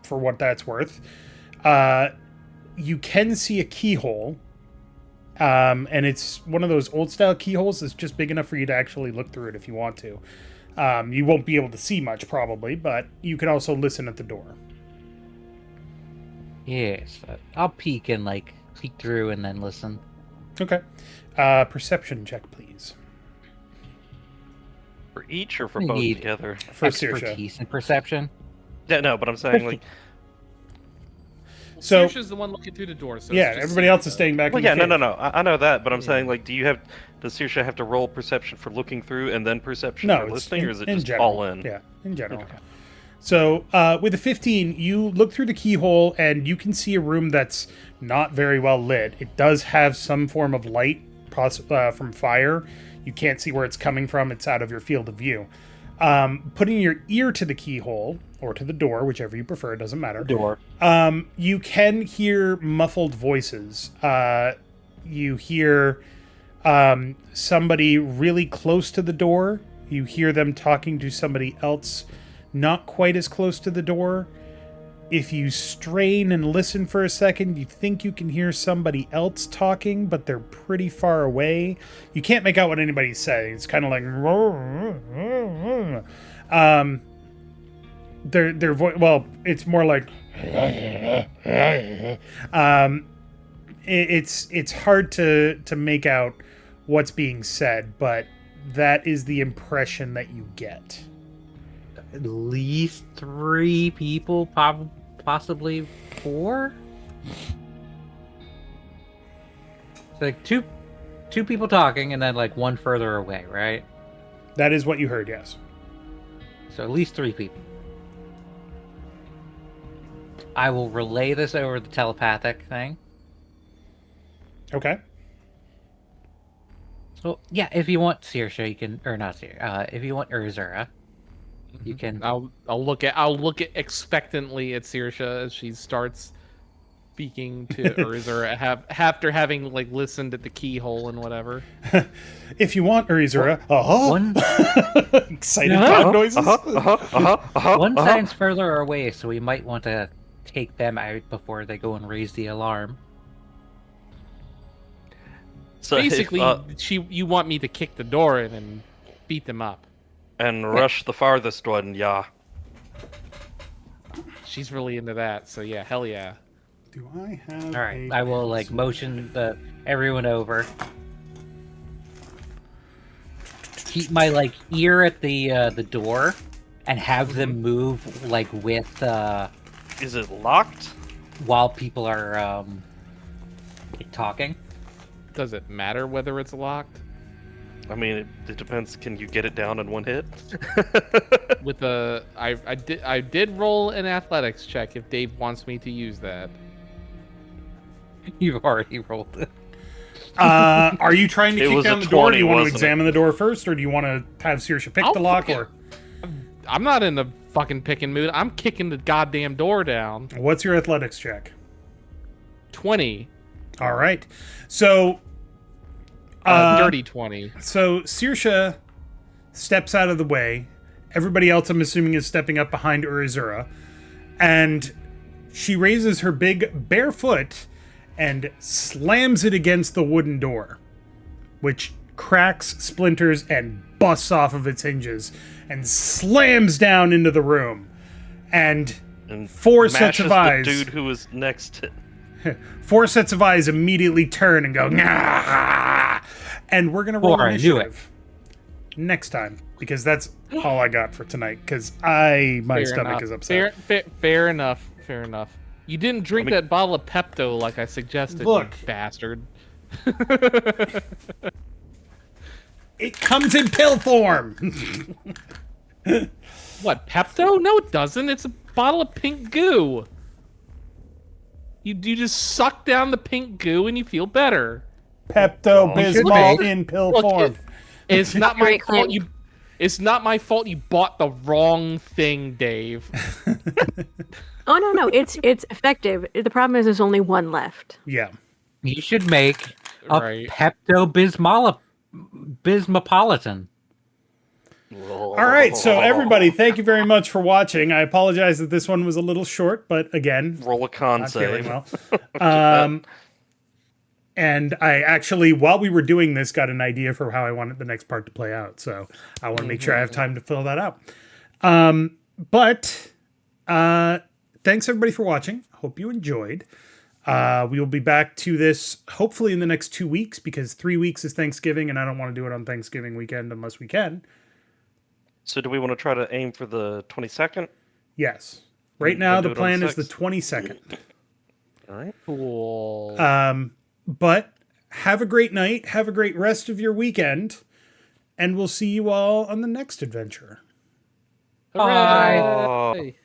for what that's worth. You can see a keyhole, and it's one of those old-style keyholes that's just big enough for you to actually look through it if you want to. You won't be able to see much, probably, but you can also listen at the door. Yes, I'll peek and like peek through and then listen. Okay. Perception check, please. For each or for We both need- together? For Saoirse. Expertise and perception. Yeah, no, but I'm saying like, Well, So- Saoirse's the one looking through the door. So Yeah, it's just everybody else is staying back well, in the yeah, no, cave. no, no. I know that, but I'm saying like, does Saoirse have to roll perception for looking through and then perception No, for it's listening, or is it in just general. all in? Yeah, in general. So, with a 15, you look through the keyhole and you can see a room that's not very well lit. It does have some form of light from fire. You can't see where it's coming from. It's out of your field of view. Putting your ear to the keyhole, or to the door, whichever you prefer, it doesn't matter. Door. You can hear muffled voices. You hear somebody really close to the door. You hear them talking to somebody else not quite as close to the door. If you strain and listen for a second, you think you can hear somebody else talking, but they're pretty far away. You can't make out what anybody's saying. It's kind of like their voice. Well, it's more like it's hard to make out what's being said, but that is the impression that you get. At least 3 people, possibly 4. So like two people talking, and then like one further away, right? That is what you heard, yes. So at least 3 people. I will relay this over the telepathic thing. Okay. So yeah, if you want Saoirse, you can, or not Saoirse. If you want Urizura, you can. I'll look expectantly at Saoirse as she starts speaking to Urizura after having like listened at the keyhole and whatever. If you want Urizura, One excited dog noises. one sounds further away, so we might want to take them out before they go and raise the alarm. So Basically, you want me to kick the door in and beat them up. and rush the farthest one, yeah. She's really into that, so yeah, hell yeah. Do I have? All right, I will like motion everyone over. Keep my like ear at the door, and have them move like with Is it locked? while people are talking. Does it matter whether it's locked? I mean, it depends. Can you get it down in one hit? With the I did roll an athletics check if Dave wants me to use that. You've already rolled it. Are you trying to It kick was down a the door? 20, Do you want to wasn't it? examine the door first, or do you want to have Saoirse pick I'll the lock? fucking- Or I'm not in the fucking picking mood. I'm kicking the goddamn door down. what's your athletics check? 20. All right. So, Dirty 20. So Saoirse steps out of the way. Everybody else, I'm assuming, is stepping up behind Urizura, and she raises her big bare foot and slams it against the wooden door, which cracks, splinters, and busts off of its hinges, and slams down into the room. And And 4 sets of eyes. The dude who was next to 4 sets of eyes immediately turn and go, "Nah!" And we're gonna roll Or I knew it. initiative next time, because that's all I got for tonight. Because my Fair stomach enough. is upset. Fair enough. Fair enough. You didn't drink that bottle of Pepto like I suggested, Look. you bastard. It comes in pill form. What, Pepto? No, it doesn't. It's a bottle of pink goo. You just suck down the pink goo and you feel better. Pepto should Bismol be. in pill Look, form. It's not my Great fault. claim. It's not my fault you bought the wrong thing, Dave. Oh no, it's effective. The problem is there's only one left. Yeah. You should make a Right. Pepto Bismopolitan. All right. So everybody, thank you very much for watching. I apologize that this one was a little short, but again, roll a con not feeling save. well. And I actually, while we were doing this, got an idea for how I wanted the next part to play out. So I want to make sure I have time to fill that out. But thanks everybody for watching. Hope you enjoyed. We will be back to this hopefully in the next 2 weeks, because 3 weeks is Thanksgiving, and I don't want to do it on Thanksgiving weekend unless we can. So do we want to try to aim for the 22nd? Yes. Right now, Then do the it on plan is the 6th. 22nd. All right. Cool. But have a great night. Have a great rest of your weekend. And we'll see you all on the next adventure. Bye. Oh. Hooray.